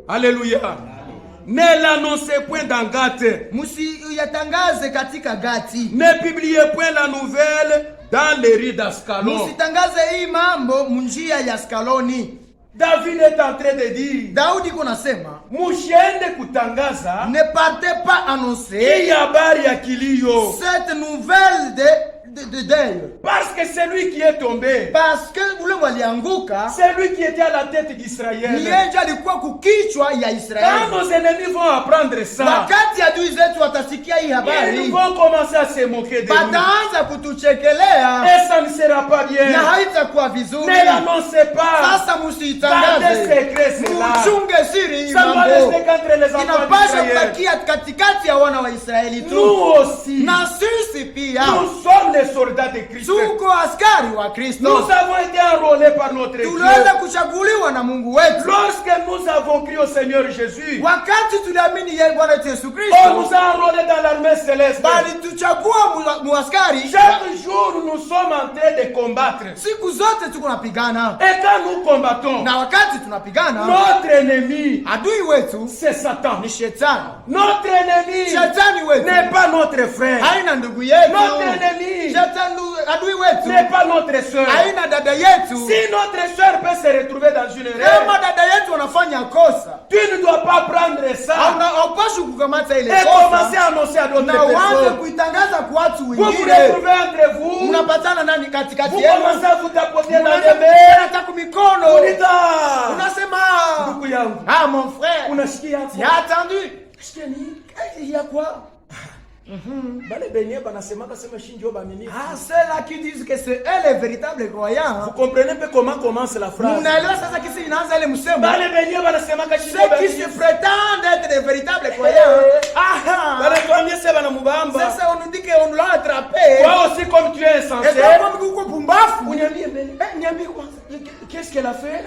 Alléluia. Ne l'annoncez point dans Gath. Ne publiez point la nouvelle dans les rues d'Ascalon. David est en train de dire, ne partez pas annoncer cette nouvelle d'elle. Parce que c'est lui qui est tombé. Parce que c'est lui qui était à la tête d'Israël. Quand nos ennemis vont apprendre ça, ils vont commencer à se moquer de nous. Et ça ne sera pas bien. Ne l'annoncez pas. Gardez secret cela. Ça doit rester qu'entre les enfants d'Israël. Nous aussi, nous sommes les soldats de Christ. Nous avons été enrôlés par notre Dieu. Lorsque nous avons crié au Seigneur Jésus, on nous a enrôlés dans l'armée céleste. Chaque jour nous sommes en train de combattre. Et quand nous combattons, notre ennemi, c'est Satan. Notre ennemi n'est pas notre frère. Notre ennemi n'est pas notre soeur. Si notre soeur peut se retrouver dans une erreur, tu ne dois pas prendre ça et commencer à annoncer à d'autres personnes. Vous vous retrouvez entre vous, vous commencez à vous tapoter dans les mains. Vous dites, ah mon frère, tu as attendu. Il y a quoi? Ah, ceux-là qui disent que c'est eux les véritables croyants. Vous comprenez un peu comment commence la phrase? Ceux qui se prétendent être des véritables croyants. Ça, on nous dit qu'on l'a attrapé. Toi aussi, comme tu es insensé. Qu'est-ce qu'elle a fait?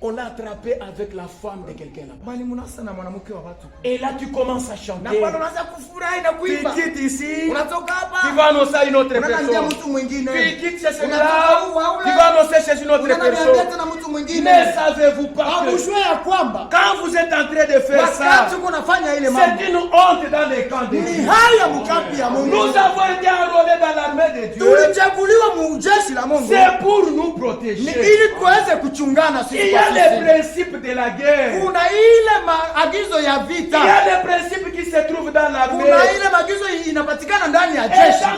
On l'a attrapé avec la femme de quelqu'un là-bas. Et là, tu commences à chanter. Tu quittes ici. Tu vas annoncer à une autre personne. Tu quittes chez celui-là. Tu vas annoncer chez une autre personne. Ne savez-vous pas que quand vous êtes en train de faire ça, c'est une honte dans les camps de Dieu. Nous avons été enrôlés dans l'armée de Dieu. C'est pour nous protéger. Il y a les principes de la guerre. Il y a les principes qui se trouvent dans l'armée. Et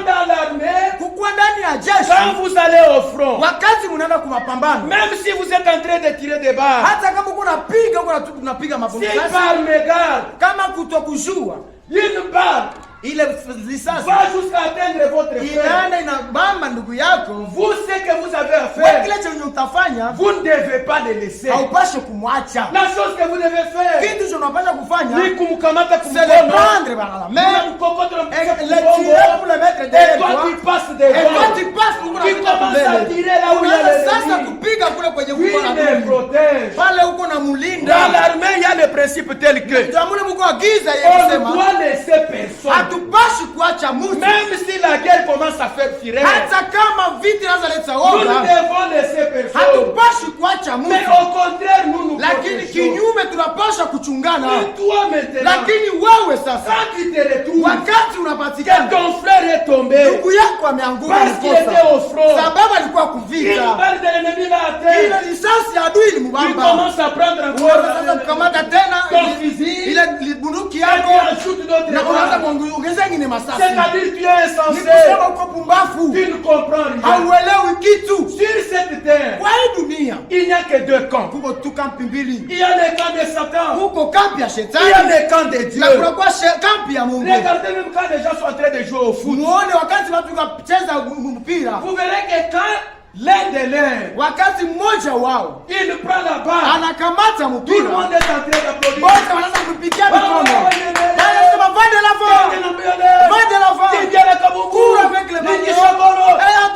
dans l'armée, quand vous allez au front, même si vous êtes en train de tirer des balles, si par mégarde, une balle va jusqu'à atteindre votre frère, vous, ce que vous avez à faire, vous ne devez pas le laisser. La chose que vous devez faire, c'est le prendre, le tirer pour le mettre derrière toi, et toi tu passes devant, tu commences à tirer là où il y a l'ennemi. kule kwenye il me protège. Pale uko na mulinda. Dans l'armée, il y a le principe tel que on ne doit laisser personne. Hatupashi kuacha mtu. Même si la guerre commence à faire fureur. Hata kama vita inaanza leta nous woga. ne devons laisser personne. Hatupashi kuacha mtu. Mais au contraire, nous lakini kinyume tunapasha kuchungana. Mais toi maintenant. Lakini wewe sasa. Quand tu te retrouves. Wakati unapatikana. Que ton frère est tombé. Ndugu yako ameanguka. Parce qu'il était au front. Sababu alikuwa kuvita. Une balle de l'ennemi l'a atteint. Ile risasi ya adui ilimubamba. Tu commences à prendre encore. Sasa kukamata tena. Ton fusil. Ile bunduki yako. Na unaanza kuongeza nyingine masasi. C'est-à-dire tu es insensé. Ni kusema uko pumbafu. Tu ne comprends rien. Hauelewi kitu. Sur cette terre. Kwa hii dunia. Il n'y a que deux camps. Kuko tu kampi mbili. Il y a le camp de Satan. Kuko kampi ya shetani. Il y a le camp de Dieu. Na kuna kwa kampi ya Mungu. Regardez même quand les gens sont en train de jouer au foot. Muone wakati watu wanacheza mpira. Vous verrez que quand l'un de l'un, wakati mmoja wao, il prend la balle, anakamata mpira, tout le monde est en train d'applaudir. Wote wanaanza kupigia mikono. Anasema va de l'avant. Va de l'avant. Cours avec le ballon.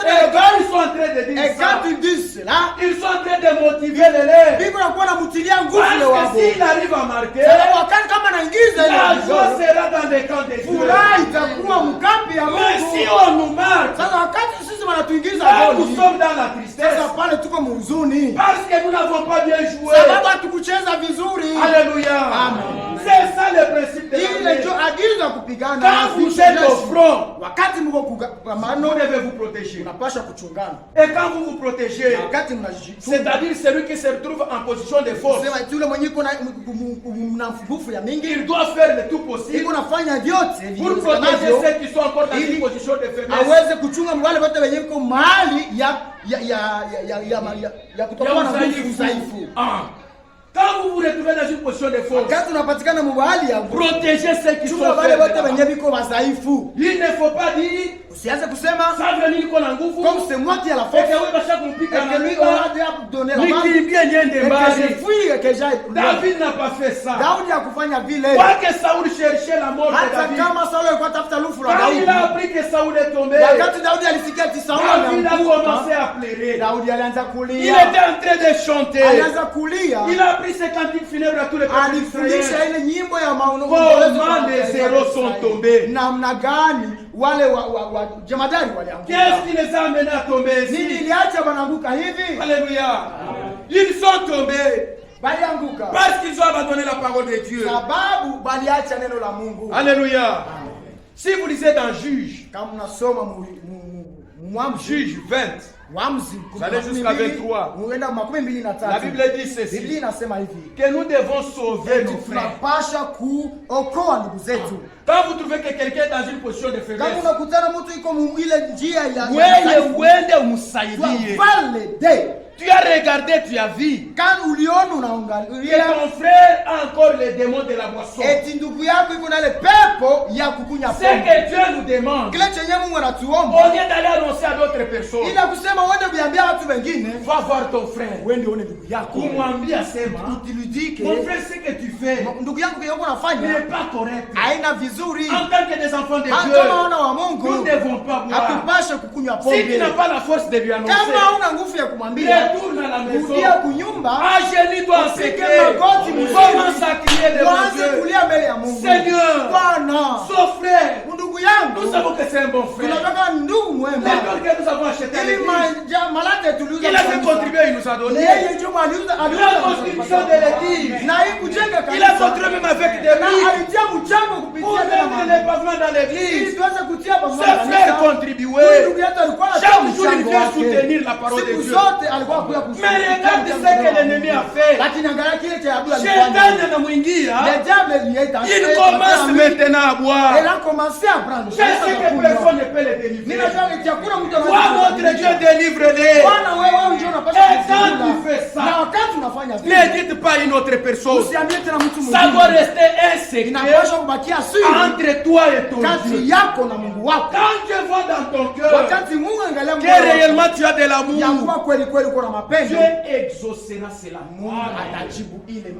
Et quand ils sont en train de dire et ça, quand ils disent cela, ils sont en train de motiver l'élève. Biko nakuwa namutilia nguvu Parce le que wabo. s'il arrive à marquer, wakati kama anaingiza ile la joie sera dans les camps de Dieu. furaha itakuwa mkampi ya Mais Mungu. si on nous marque, Sasa wakati sisi wanatuingiza là nous goli, sommes dans la tristesse. sasa pale tuko mhuzuni. Parce que nous n'avons pas bien joué. Sababu hatukucheza vizuri. Alléluia. Amen. C'est ça le principe de Ile l'armée. ndio agizo ya kupigana. Quand vous êtes au front, wakati mko vous kupambana, devez vous protéger. unapasha kuchungana. Et quand vous vous protégez, Wakati mnajichunga, c'est-à-dire celui qui se retrouve en position de force, sema yule mwenye iko na nguvu ya mingi, il doit faire le tout possible iko nafanya vyote pour protéger ceux qui sont encore dans une position de faiblesse. aweze kuchunga wale wote wenye iko mahali ya kutokuwa na nguvu dhaifu. Quand vous vous retrouvez dans une position de force, wakati unapatikana mahali ya protégez ceux qui sont chunga wale wote faibles. wenye biko wadhaifu. Il ne faut pas dire Usianze kusema ça venir niko na nguvu comme c'est moi qui ai la et force que wewe basha kumpika et na que lui mika aura déjà donné la main nikimbie niende et que mbali. je fuis et que j'aille. David n'a pas fait ça. Daudi hakufanya vile. Quoique Saoul cherchait la mort de Hata David, kama Sauli alikuwa tafuta lufu la quand Daudi, il a appris que Saoul est tombé, wakati Daudi alisikia ati Sauli David a commencé ameanguka, à pleurer. Daudi alianza Il kulia. était en train de chanter. Alianza kulia. Il a appris ses cantiques funèbres à tous les peuples Alifundisha d'Israël. ile nyimbo ya maono. Comment les héros sont tombés. Namna gani wale wa jemadari walianguka. Qu'est-ce qui les a amenés à tomber Nini ici? iliacha wanaanguka hivi? Alléluia. Ils sont tombés Balianguka. parce qu'ils ont abandonné la parole de Dieu. Sababu baliacha neno la Mungu. Alléluia. Si vous lisez dans Juge, Kama mnasoma Mwanzo Juge 20, Waamuzi Vous allez jusqu'à 23. muenda makumi mbili na tatu. la Bible dit Biblia ceci, inasema hivi. que nous devons sauver nos frères. Tunapasha kuokoa ndugu zetu. Quand vous trouvez que quelqu'un est dans une position de Kama faiblesse, unakutana mtu iko ile njia ya wende umsaidie. valide. Tu as regardé, tu as vu Kama uliona que unaangalia ton frère a encore les démons de la boisson. eti ndugu yako iko na ile pepo ya kukunya Ce pombe. que Dieu nous demande, Kile chenye Mungu anatuomba au lieu d'aller annoncer à d'autres personnes, ila kusema uende kuambia watu wengine, va voir ton frère. uende uone ndugu yako. Kumwambia sema, Utilidike mon frère, ce que tu fais ndugu yangu kile uko n'est unafanya pas correct. haina vizuri. En tant que des enfants de Kama Dieu, wana wa nous Mungu ne devons pas boire. hatupashe kukunywa Si tu pombe. n'as pas la force de lui annoncer, Kama hauna nguvu ya kumwambia, retourne à la maison. rudia kunyumba, Agenouille-toi en upige secret. magoti mzuri, Commence à crier devant uanze Dieu. kulia mbele ya Mungu. Seigneur, Bwana, son frère, ndugu nous yangu, savons que c'est un bon frère. tunataka ndugu mwema. L'école que nous avons acheté à Ili l'église, malate tuliuza il a fait kanisa. contribuer, il nous a donné. Yeye ndio aliuza La construction de l'église. na hii kujenga Il a kanisa. contribué même avec des Na briques alitia mchango pour kupitia mettre les pavements dans ili l'église. tuweze kutia pamoja Ce frère Huyu contribuait. ndugu yetu alikuwa anatoa Chaque jour, il mchango vient wake. soutenir la parole de Siku Dieu. zote alikuwa kuya Mais regarde ce que l'ennemi a fait. lakini angalia kile cha adui Shetani alifanya. anamwingia. Le diable lui est Il commence maintenant à boire. Elle a commencé à prendre. Je sais que personne ne peut le délivrer. Ninajua ni chakula mtu Toi, notre Dieu, délivre-les. Bwana wewe unajua unapaswa Et quand kuzungumza. tu fais ça, Na wakati unafanya ne vile, dites pas une autre personne. Ça doit rester un secret entre toi et ton Dieu. Quand Dieu voit dans ton cœur que réellement tu as de l'amour, Dieu exaucera cela.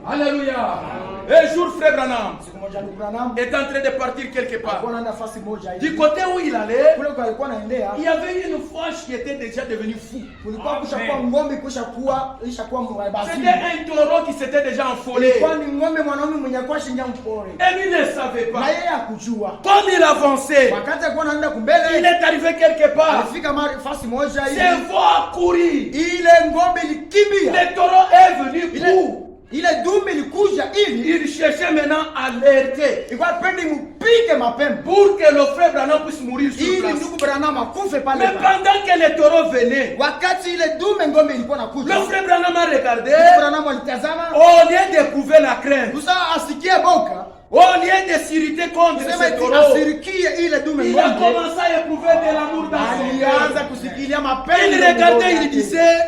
Alléluia. Un jour, frère Branham est en train de partir quelque part. Du côté où il allait, il y avait une vache qui était déjà devenue fou. C'était un taureau qui s'était déjà enfolé. Et lui ne savait pas. Comme il avançait, il est arrivé quelque part. Ses voix a couru. Le taureau est venu pour. Il cherchait maintenant à alerter pour que le frère Branham puisse mourir sur place. Mais pendant que le taureau venait, le frère Branham a regardé. Au lieu d'éprouver la crainte, au lieu de s'irriter contre ce taureau, il a commencé à éprouver de l'amour dans son cœur. Il regardait, il disait,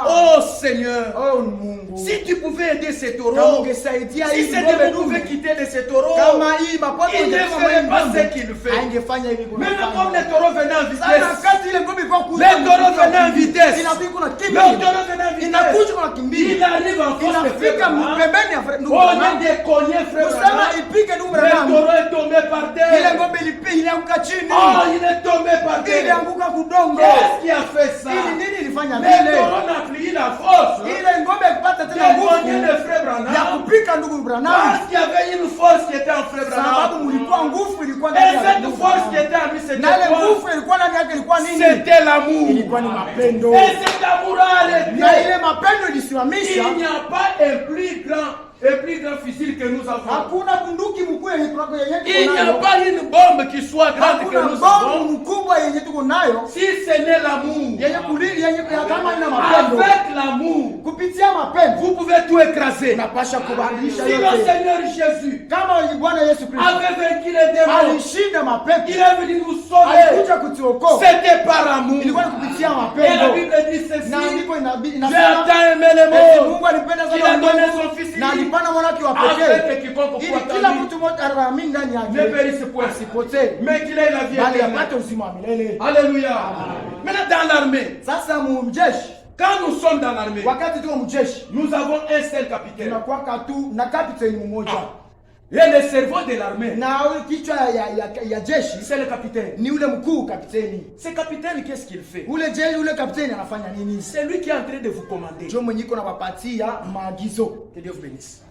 oh Seigneur, si tu pouvais aider ce taureau, si ce taureau pouvait quitter de ce taureau, il ne ferait pas ce qu'il fait. Maintenant comme le taureau venait en vitesse, il arrive en force de frère. Au lieu de cogner frère, le taureau est tombé par terre. Oh, il est tombé par terre. Qu'est-ce qui a fait ça? Le taureau n'a plus la force. Il a cogné le frère Branham. Parce qu'il y avait une force qui était en frère Branham. Et cette force qui était en lui, c'était quoi? C'était l'amour. Et cet amour a arrêté. Il n'y a pas un plus grand fusil que nous avons. Il n'y a pas une bombe qui soit grande que nous avons. Si ce n'est l'amour, avec l'amour, vous pouvez tout écraser. Si le Seigneur Jésus avait vaincu les démons, il est venu nous sauver. C'était par amour. Et la Bible dit ceci: Dieu a tant aimé le monde qu'il a donné son fils unique, afin que quiconque croit en lui ne périsse point, mais qu'il ait la vie éternelle. Alléluia. Maintenant dans l'armée, quand nous sommes dans l'armée, nous avons un seul capitaine. Et le cerveau de l'armée, c'est le capitaine. Ce capitaine, qu'est-ce qu'il fait? C'est lui qui est en train de vous commander. Que Dieu vous bénisse.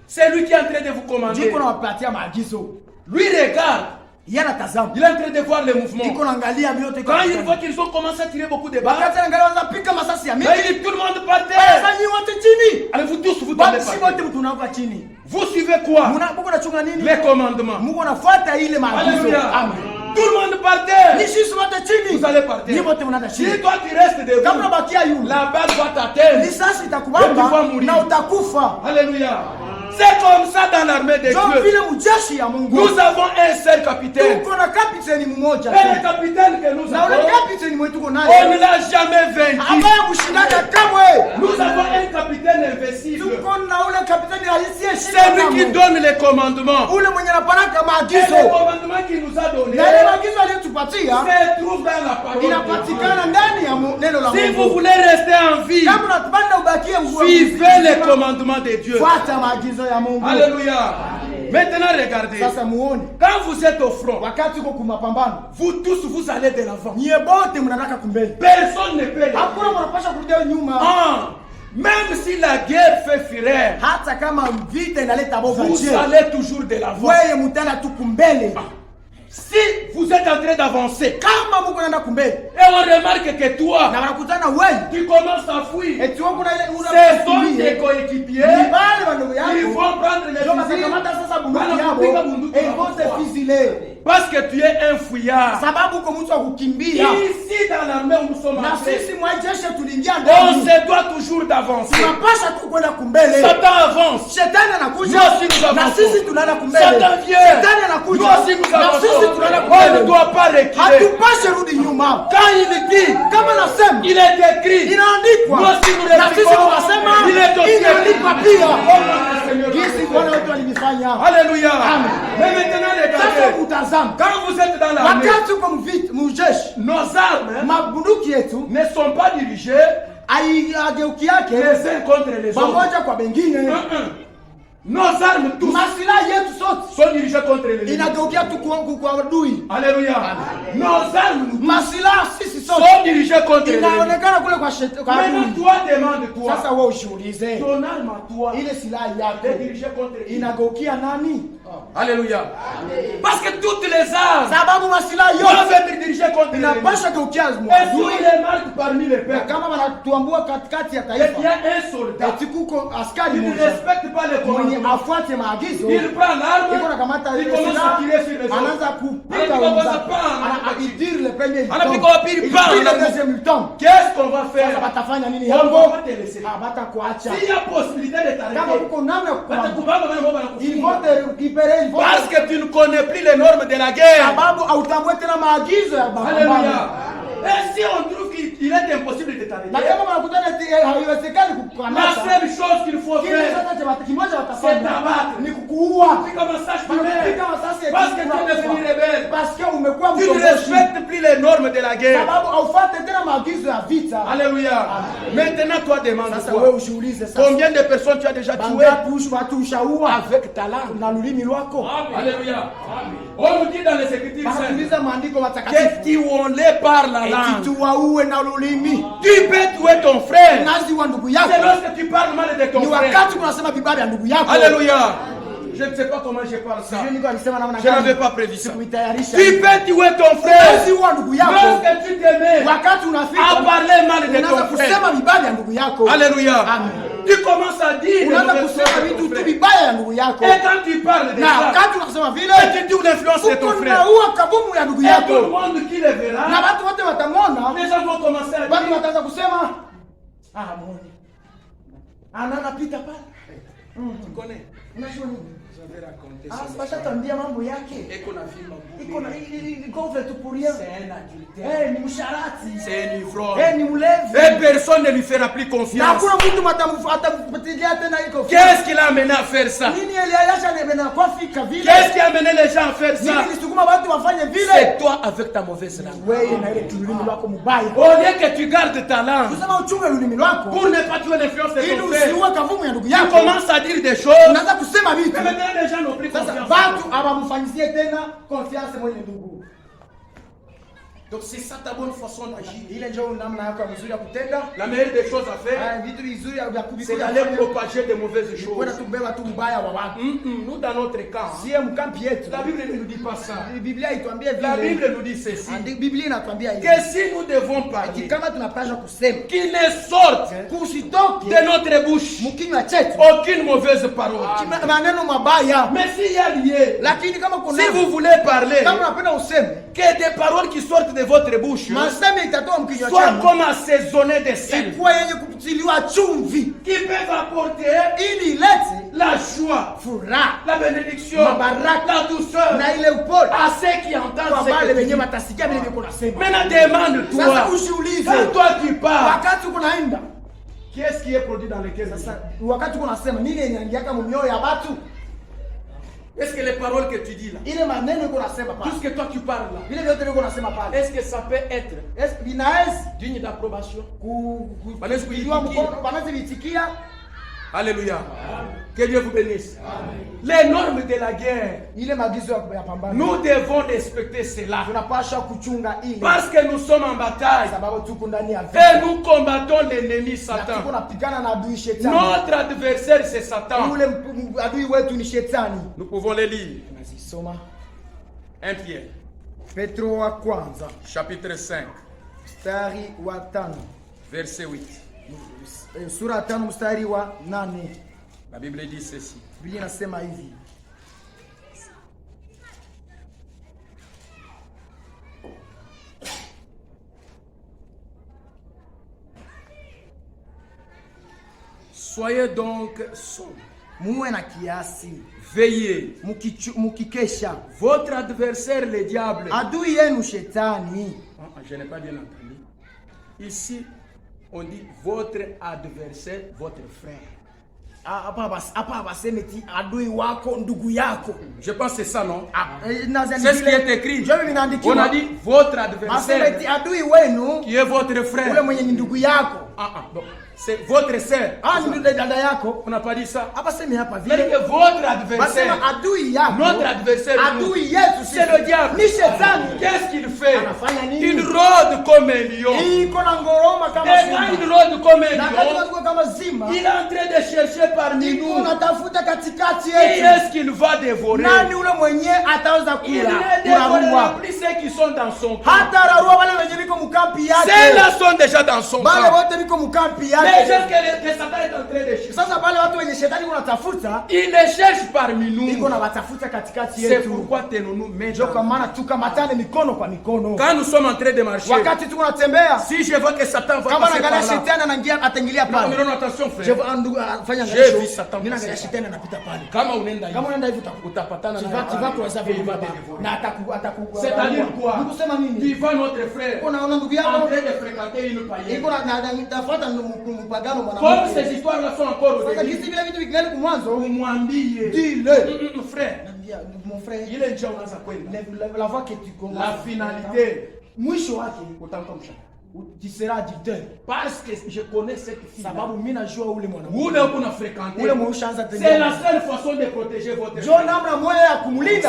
C'est lui qui est en train de vous commander. Lui regarde. Il est en train de voir les mouvements. Quand il voit qu'ils ont commencé à tirer beaucoup de balles, il dit tout le monde par terre. Allez-vous tous vous tombez par terre. Vous suivez quoi? Les commandements. Alléluia. Tout le monde par terre. Vous allez par terre. Si toi tu restes debout, la balle va t'atteindre et tu vas mourir. Alléluia. C'est comme ça dans l'armée de Dieu. Nous avons un seul capitaine. Et le capitaine que nous avons, on ne l'a jamais vaincu. Nous avons un capitaine invincible. C'est lui qui donne les commandements. Et les commandements qu'il nous a donnés se trouvent dans la parole. Si vous voulez rester en vie, suivez les commandements de Dieu. Alléluia. Maintenant regardez. Quand vous êtes au front, vous tous vous allez de l'avant. Personne ne peut. Même si la guerre fait fureur, vous allez toujours de l'avant. Si vous êtes en train d'avancer et on remarque que toi tu commences à fuir, ce sont tes coéquipiers, ils vont prendre les fusils parce que tu es un fouillard. Ici dans l'armée où nous sommes entrés, on se doit toujours toujours d'avancer. Satan avance. Nous aussi nous avançons. Satan vient. Nous aussi nous avançons. On ne doit pas reculer. Quand il dit, il est écrit. Nous aussi nous répétons. Il est aussi écrit. Alléluia. Mais maintenant regardez. Quand vous êtes dans l'armée, nos armes ne sont pas dirigées les uns contre les autres. Nos armes tous sont dirigées contre les ennemis. Alléluia. Nos armes sont dirigées contre les ennemis. Maintenant toi demande-toi. Ton arme à toi est dirigée contre les ennemis. Alléluia. Parce que toutes les armes doivent être dirigées contre les ennemis. Et si il est mal parmi les peuples, il y a un soldat qui ne respecte pas les commandements. Il prend l'arme, il commence à tirer sur les autres. Qu'est-ce qu'on va faire? On va pas te laisser. S'il y a possibilité de t'arrêter, parce que tu ne connais plus les normes de la guerre. Alléluia. Et si on trouve qu'il est impossible de t'arrêter, la seule chose qu'il faut faire, c'est t'abattre. Puis comment ça je peux? Parce que tu es devenu rebelle. Tu ne respectes plus les normes de la guerre. Alléluia. Maintenant toi demande-toi, combien de personnes tu as déjà tué avec ta langue? Alléluia. On nous dit dans les Écritures que tu les parles la langue. Tu peux tuer ton frère. C'est lorsque tu parles mal de ton frère. Alléluia. Je ne sais pas comment je parle ça. Je n'avais pas prévu ça. Tu peux tuer ton frère. Lorsque tu te mets à parler mal de ton frère. Alléluia. Tu commences à dire et quand tu parles de ça, et tu dis l'influence de ton frère, et tout le monde qui le verra, les gens vont commencer à dire tu connais. J'avais raconté ça. C'est un adultère. C'est un ivrogne. Et personne ne lui fera plus confiance. Qu'est-ce qui l'a amené à faire ça? Qu'est-ce qui a amené les gens à faire ça? C'est toi avec ta mauvaise langue. Au lieu que tu gardes ta langue pour ne pas tuer l'influence de ton frère, tu commences à dire des choses. Les gens n'ont plus confiance. Donc c'est ça ta bonne façon d'agir. La meilleure des choses à faire, c'est d'aller propager de mauvaises choses. Nous dans notre cas, la Bible ne nous dit pas ça. La Bible nous dit ceci, que si nous devons parler, qu'il ne sorte de notre bouche aucune mauvaise parole. Mais s'il y a lié, si vous voulez parler, que des paroles qui sortent de votre bouche soient comme assaisonnées de sel, qui peuvent apporter la joie, la bénédiction, la douceur à ceux qui entendent ce que tu dis. Maintenant demande-toi, quand toi tu parles, qu'est-ce qui est produit dans le cœur des gens? Est-ce que les paroles que tu dis là, tout ce que toi tu parles là, est-ce que ça peut être digne d'approbation? Alléluia. Que Dieu vous bénisse. Amen. Les normes de la guerre, nous devons respecter cela. Parce que nous sommes en bataille. Et nous combattons l'ennemi Satan. Notre adversaire c'est Satan. Nous pouvons les lire. 1 Pierre. Chapitre 5. Verset 8. Sura 5 mstari wa 8. La Bible dit ceci. Biblia inasema hivi. Soyez donc sobres. Muwe na kiasi. Veillez. Mukikesha. Votre adversaire, le diable. Adui yenu shetani. Je n'ai pas bien entendu. Ici, on dit votre adversaire, votre frère. Je pense que c'est ça, non? C'est ce qui est écrit. On a dit votre adversaire qui est votre frère. Donc, c'est votre sœur. On n'a pas dit ça. Mais que votre adversaire, notre adversaire, c'est le diable. Qu'est-ce qu'il fait? Il rôde comme un lion. Et quand il rôde comme un lion, il est en train de chercher parmi nous. Qui est-ce qu'il va dévorer? Il ne dévorera plus ceux qui sont dans son camp. Ceux-là sont déjà dans son camp. Les gens que Satan est en train de chercher, il les cherche parmi nous. C'est pourquoi tenons-nous maintenant. Quand nous sommes en train de marcher, si je vois que Satan va passer par là, non, attention frère, j'ai vu Satan passer par là. Kama unaenda hivi utapatana na c'est-à-dire quoi? Tu vois notre frère en train de fréquenter une païenne. Comme ces histoires-là sont encore au début, frère, mon frère, il est déjà la voix que tu commences, la finalité, tu seras additeur. Parce que je connais cette fille. C'est la seule façon de protéger votre fille.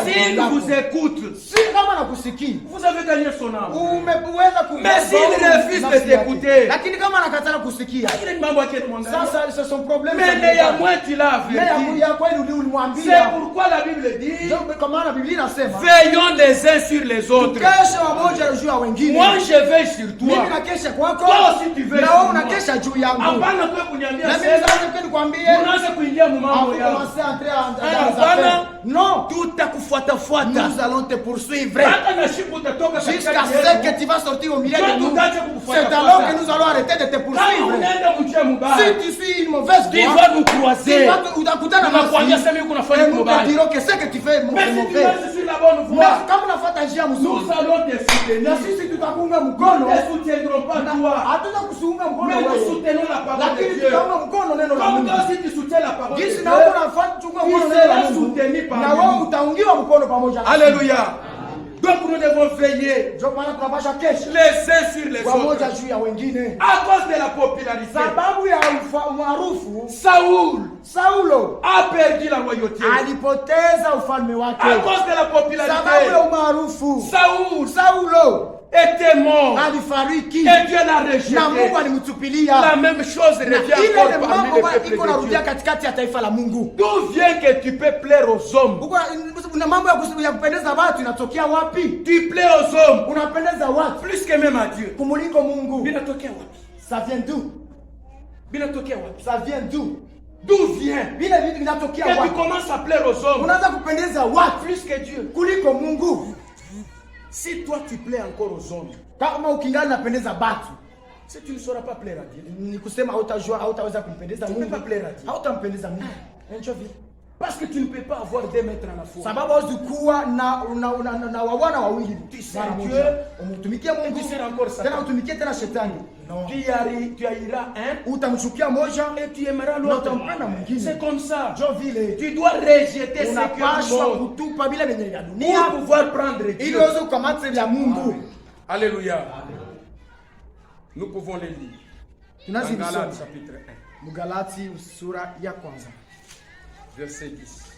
S'il vous écoute, vous avez gagné son âme. Mais s'il refuse de t'écouter, ça c'est son problème. Mais néanmoins tu l'as averti. C'est pourquoi la Bible dit, veillons les uns sur les autres. Moi je veille sur toi. Toi aussi tu veilles sur moi. Hapana tu kuniambia unaanza kuingia mambo yao. Non, tutakufuatafuata. Nous allons te poursuivre jusqu'à ce que tu vas sortir au milieu de nous. C'est alors que nous allons arrêter de te poursuivre. Si tu suis une mauvaise voie, tu vas nous croiser. Que ce que tu fais mais si tu restes sur la bonne voie, nous allons te soutenir. Nous ne soutiendrons pas toi, mais nous soutenons la parole de Dieu. Comme toi si tu soutiens la parole de Dieu, tu seras soutenu par nous. Alléluia. Donc nous devons veiller les uns sur les autres. À cause de la popularité, Saoul a perdu la royauté. À cause de la popularité, Saoul était mort et Dieu l'a rejeté. La même chose revient encore parmi les peuples de Dieu. D'où vient que tu peux plaire aux hommes? Tu plais aux hommes plus que même à Dieu. Ça vient d'où? Ça vient d'où? D'où vient que tu commences à plaire aux hommes plus que Dieu? Si toi tu plais encore aux hommes, si tu ne sauras pas plaire à Dieu, tu ne peux pas plaire à Dieu. Parce que tu ne peux pas avoir 2 mètres à la fois. Tu sais Dieu, et tu seras encore Satan. Tu haïras un et tu aimeras l'autre. C'est comme ça. Tu dois rejeter ce que tu pour pouvoir prendre Dieu. Alléluia. Nous pouvons les lire. Dans Galates chapitre 1. Verset 10.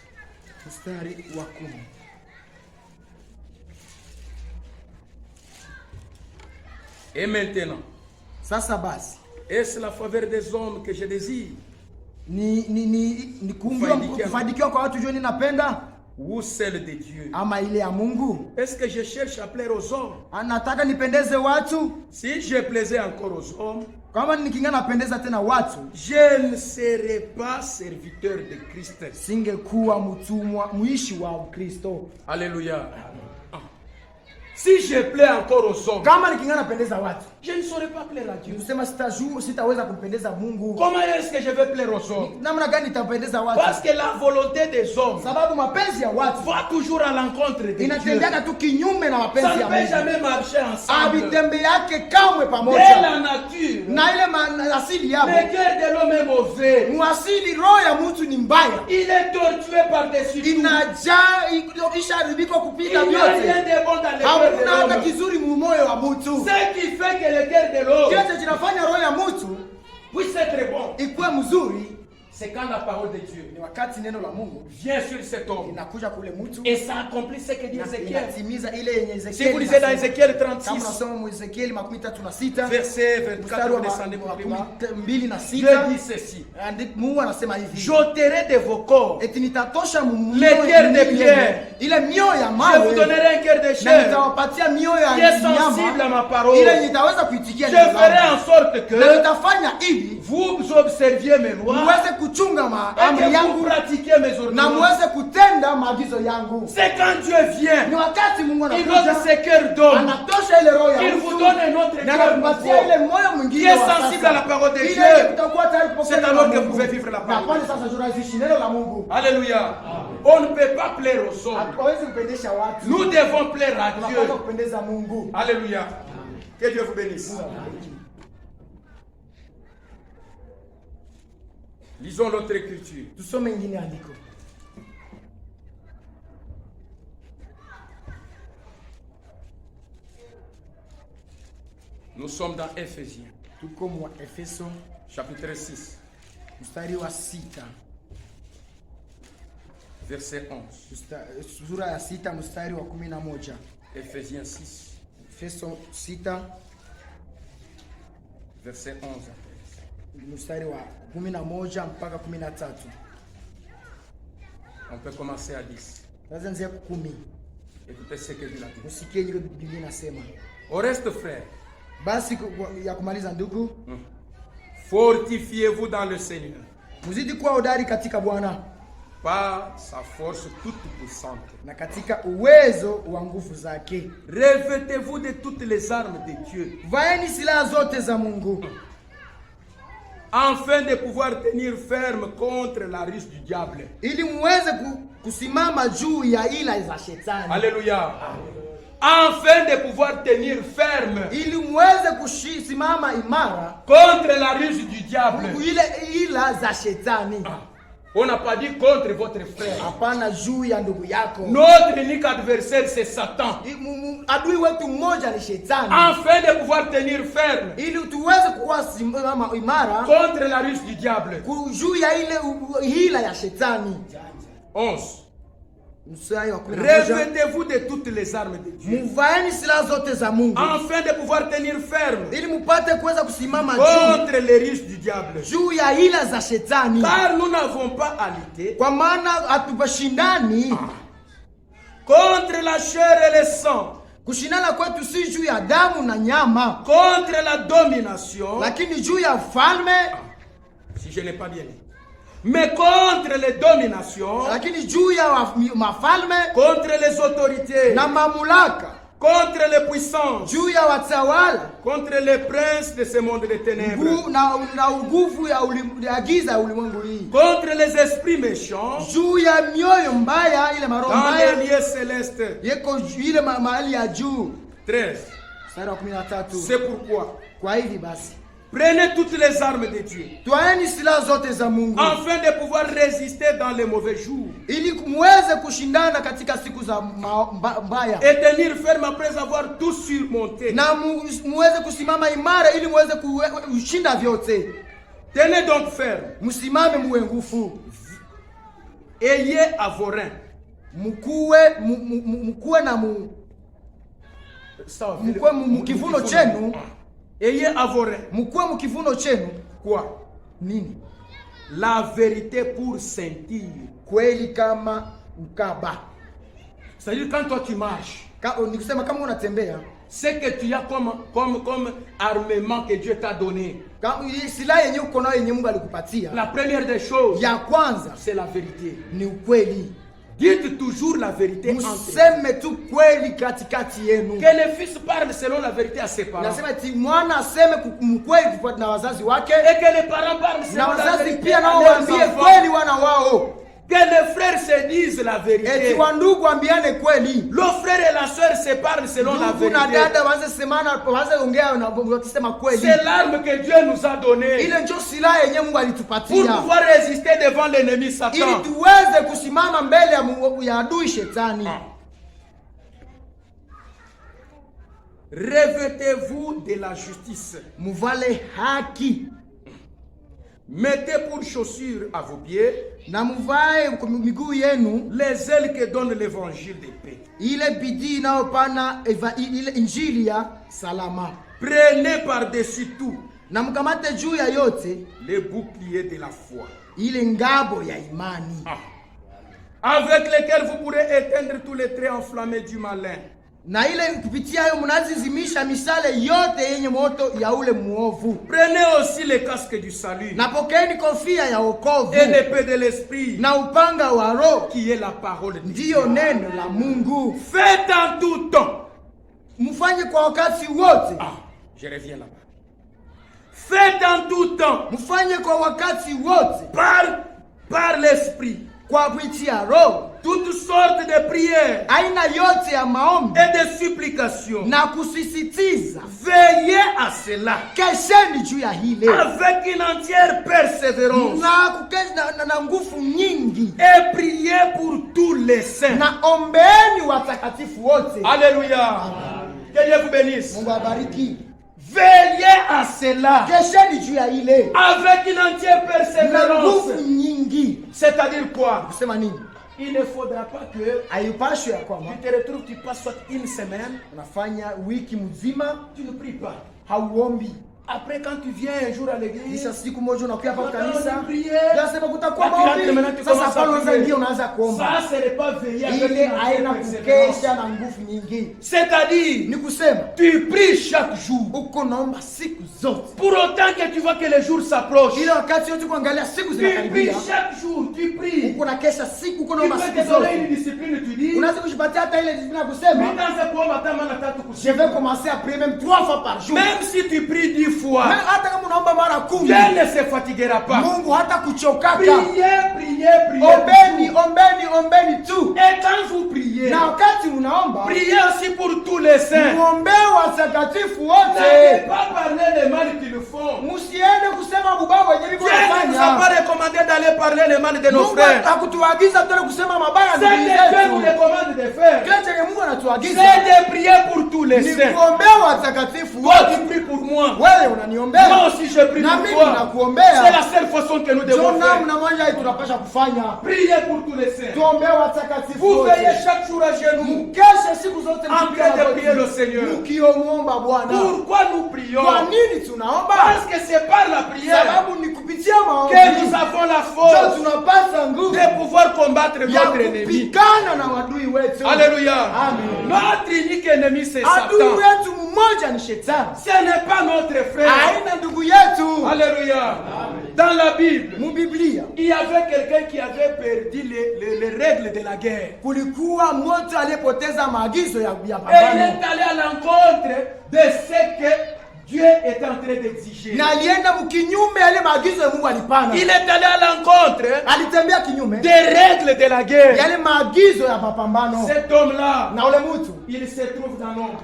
Et maintenant, est-ce la faveur des hommes que je désire? Ou celle de Dieu? Est-ce que je cherche à plaire aux hommes? Si je plaisais encore aux hommes, je ne serai pas serviteur de Christ. Alléluia. Si je plais encore aux hommes, kama nikingana pendeza watu, je ne saurais pas plaire à Dieu. Usema sitaweza kumpendeza Mungu. Comment est-ce que je vais plaire aux hommes? Namna gani nitapendeza watu? Parce que la volonté des hommes, sababu mapenzi ya watu va toujours à l'encontre de Dieu. Inatembea tu kinyume na mapenzi ya Mungu. Ça ne peut jamais marcher ensemble. Abitembe yake kamwe pamoja. Dès la nature, na ile asili yao. Le cœur de l'homme est mauvais. Muasili roho ya mtu ni mbaya. Il est tortué par-dessus tout. Inajaa isharibika kupita vyote. Il n'y a rien de bon dans le cœur de l'homme. Hakuna kizuri mumoyo wa mtu. Ce qui fait que le cœur de l'homme kinafanya roho ya mtu puisse être bon, ikuwe mzuri, c'est quand la parole de Dieu ni wakati neno la Mungu vient sur cet homme inakuja kule mtu et ça accomplit ce que dit Ézéchiel. Inatimiza ile yenye Ezekiel. Si vous lisez dans Ézéchiel 36, kama unasoma mu Ezekiel 36 verset 24, vous descendez pour 2 na 6, Dieu dit ceci: Mungu anasema hivi, j'ôterai de vos corps eti nitatosha les cœurs de pierre, ile mioyo ya mawe, je vous donnerai un cœur de na chair nitawapatia mioyo ya qui est sensible à ma parole. ile nitaweza kuitikia. Je ferai en sorte que na nitafanya hivi vous observiez mes lois, muweze kuchunga amri yangu, pratiquer mes ordonnances, na muweze kutenda maagizo yangu. C'est quand Dieu vient, ni wakati Mungu il ôte ce cœur d'homme, anatosha ile roho ya il vous donne un autre cœur qui est sensible à la parole de Dieu. C'est alors que vous pouvez vivre la parole. Alléluia. On ne peut pas plaire aux hommes. Nous devons plaire à Dieu. Alléluia. Que Dieu vous bénisse. Lisons l'autre écriture. Nous sommes dans Éphésiens. Chapitre 6. Verset 11. Éphésiens 6. Verset 11. On peut commencer à 10. Écoutez ce que dit la Bible. Au reste, frère, basi ya kumaliza ndugu, fortifiez-vous dans le Seigneur. Muzidi kuwa hodari katika Bwana, par sa force toute puissante, na katika uwezo wa nguvu zake. Revêtez-vous de toutes les armes de Dieu. Vaeni silaha zote za Mungu, afin de pouvoir tenir ferme contre la ruse du diable. Ili muweze kusimama juu ya ila za shetani. Alléluia. Afin de pouvoir tenir ferme, ili muweze kusimama imara contre la ruse du diable. Ile ila za shetani. On n'a pas dit contre votre frère. Hapana, juu ya ndugu yako. Notre unique adversaire c'est Satan. Adui wetu mmoja ni shetani. Afin de pouvoir tenir ferme, ili tuweze kusimama imara contre la ruse du diable. Juu ya ile hila ya shetani. 11. Revêtez-vous de toutes les armes de Dieu, afin de pouvoir tenir ferme contre les ruses du diable. Car nous n'avons pas à lutter contre la chair et le sang, kushindana kwetu si juu ya damu na nyama, contre la domination, lakini juu ya falme, si je n'ai pas bien dit, mais contre les dominations, lakini juu ya mafalme, contre les autorités, na mamlaka, contre les puissances, juu ya watawala, contre les princes de ce monde de ténèbres, na nguvu ya giza ya ulimwengu hii, contre les esprits méchants, juu ya mioyo mbaya, ile maroho mbaya dans les lieux célestes, yeko ile mahali ya juu. 13. C'est pourquoi, kwa hivi basi, prenez toutes les armes de Dieu, twaeni silaha zote za Mungu, afin de pouvoir résister dans les mauvais jours, ili muweze kushindana katika siku za mbaya, et tenir ferme après avoir tout surmonté, na muweze kusimama imara ili muweze kushinda vyote. Tenez donc ferme, musimame muwe nguvu, ayez à vos reins, mukuwe na mukivuno chenu. Ayez à vos reins. Mukuwe mukivuno chenu. Quoi? Nini? La vérité pour sentir. Kweli kama mkaba. C'est-à-dire quand toi tu marches, nikusema kama unatembea, c'est que tu as comme armement que Dieu t'a donné. Silaha yenye uko nayo yenye Mungu alikupatia. La première des choses, ya kwanza, c'est la vérité. Ni ukweli. Dites toujours la vérité entre vous. Que le fils parle selon la vérité à ses parents. Et que les parents parlent selon la vérité à leurs enfants. Que les frères se disent la vérité. Le frère et la soeur se parlent selon la vérité. C'est l'arme que Dieu nous a donnée pour pouvoir résister devant l'ennemi Satan. Revêtez-vous de la justice. Mettez pour chaussures à vos pieds les ailes que donne l'évangile de paix. Prenez par-dessus tout les boucliers de la foi, avec lesquels vous pourrez éteindre tous les traits enflammés du malin. Prenez aussi les casques du salut et l'épée de l'esprit qui est la parole de Dieu. Faites en tout temps. Je reviens là-bas. Faites en tout temps par l'esprit toutes sortes de prières et de supplications. Veillez à cela avec une entière persévérance et priez pour tous les saints. Alléluia. Que Dieu vous bénisse. Veillez à cela avec une entière persévérance. C'est-à-dire quoi? Il ne faudra pas que tu te retrouves, tu passes soit une semaine, tu ne pries pas. Après, quand tu viens un jour à l'église, ça c'est pas veiller avec. C'est-à-dire, tu pries chaque jour. Pour autant que tu vois que les jours s'approchent. Tu pries chaque jour, tu pries. Tu peux te donner une discipline, tu dis. Je vais commencer à prier même 3 fois par jour. Même si tu pries 10 fois, Dieu ne se fatiguera pas. Priez, priez, priez. Et quand vous priez, priez aussi pour tous les saints. N'allez pas parler les mal qu'ils font. Dieu ne nous a pas recommandé d'aller parler les mal de nos frères. C'est que Dieu nous recommande de faire. C'est de prier pour tous les saints. Toi tu pries pour moi. Moi aussi je prie pour toi. C'est la seule façon que nous devons faire. Priez pour tous les saints. Vous veillez chaque jour à genoux en train de prier le Seigneur. Pourquoi nous prions? Parce que c'est par la prière que nous avons la force de pouvoir combattre notre ennemi. Alléluia. Notre unique ennemi c'est Satan. Ce n'est pas notre frère. Alléluia. Dans la Bible, il y avait quelqu'un qui avait perdu les règles de la guerre. Et il est allé à l'encontre de ce que Dieu est en train d'exiger. Il est allé à l'encontre des règles de la guerre. Cet homme-là, il se trouve dans Nombre.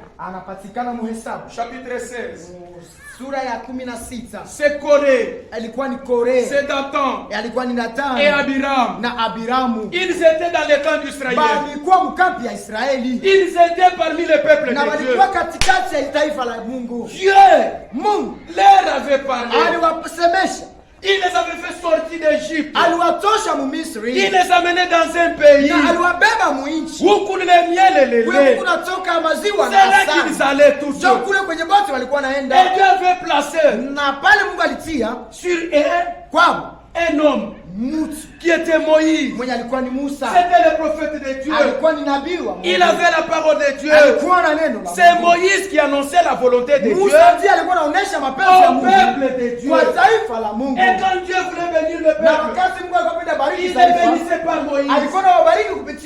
Chapitre 16. C'est Corée. C'est Dathan. Et Abiram. Ils étaient dans le camp d'Israël. Ils étaient parmi le peuple de Dieu. Dieu leur avait parlé. Il les avait fait sortir d'Égypte. Il les amenait dans un pays où coule le miel et le lait. C'est là qu'ils allaient tous. Et Dieu avait placé sur un homme qui était Moïse. C'était le prophète de Dieu. Il avait la parole de Dieu. C'est Moïse qui annonçait la volonté de Dieu au peuple de Dieu. Et quand Dieu voulait bénir le peuple, il les bénissait par Moïse.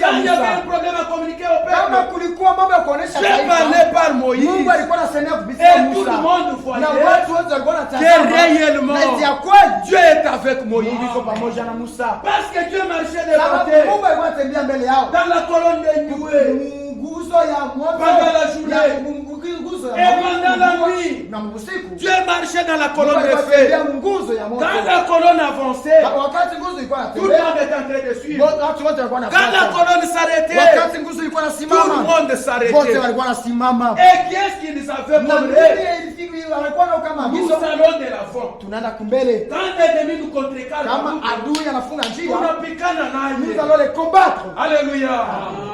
kupitia Quand il y avait Musa. un problème à communiquer au Kama peuple, kulikuwa mambo ya kuonesha Dieu taifa, parlait par Moïse. Mungu alikuwa anasemea kupitia Et tout Musa. le monde Na voyait watu wote walikuwa que wanatazama. réellement Na eti ya kweli Dieu est avec Moïse. Mungu yuko pamoja na Musa. Parce que Dieu marchait devant Sababu eux Mungu alikuwa anatembea mbele yao. dans la colonne de nuée. Nguzo ya moto. Pendant la journée. Nguzo Et ya moto. pendant la nuit. Na usiku. Dieu marchait dans la Mungu colonne de alikuwa feu. anatembea nguzo ya moto. Quand la colonne avançait, Wakati nguzo ilikuwa tout le inatembea, monde était en train de suivre. watu wote walikuwa Quand la wanafuata. colonne s'arrêtait, Wakati nguzo ilikuwa tout le inasimama, monde wote s'arrêtait. walikuwa wanasimama. Et qu'est-ce qu'ils avaient Na comme mbele règle? ya ilifiki walikuwa na kama Nous agizo, allons de l'avant. tunaenda kumbele. Quand l'ennemi nous contrecarre, Kama adui anafunga njia, tunapigana nous naye. allons les combattre. Alléluia.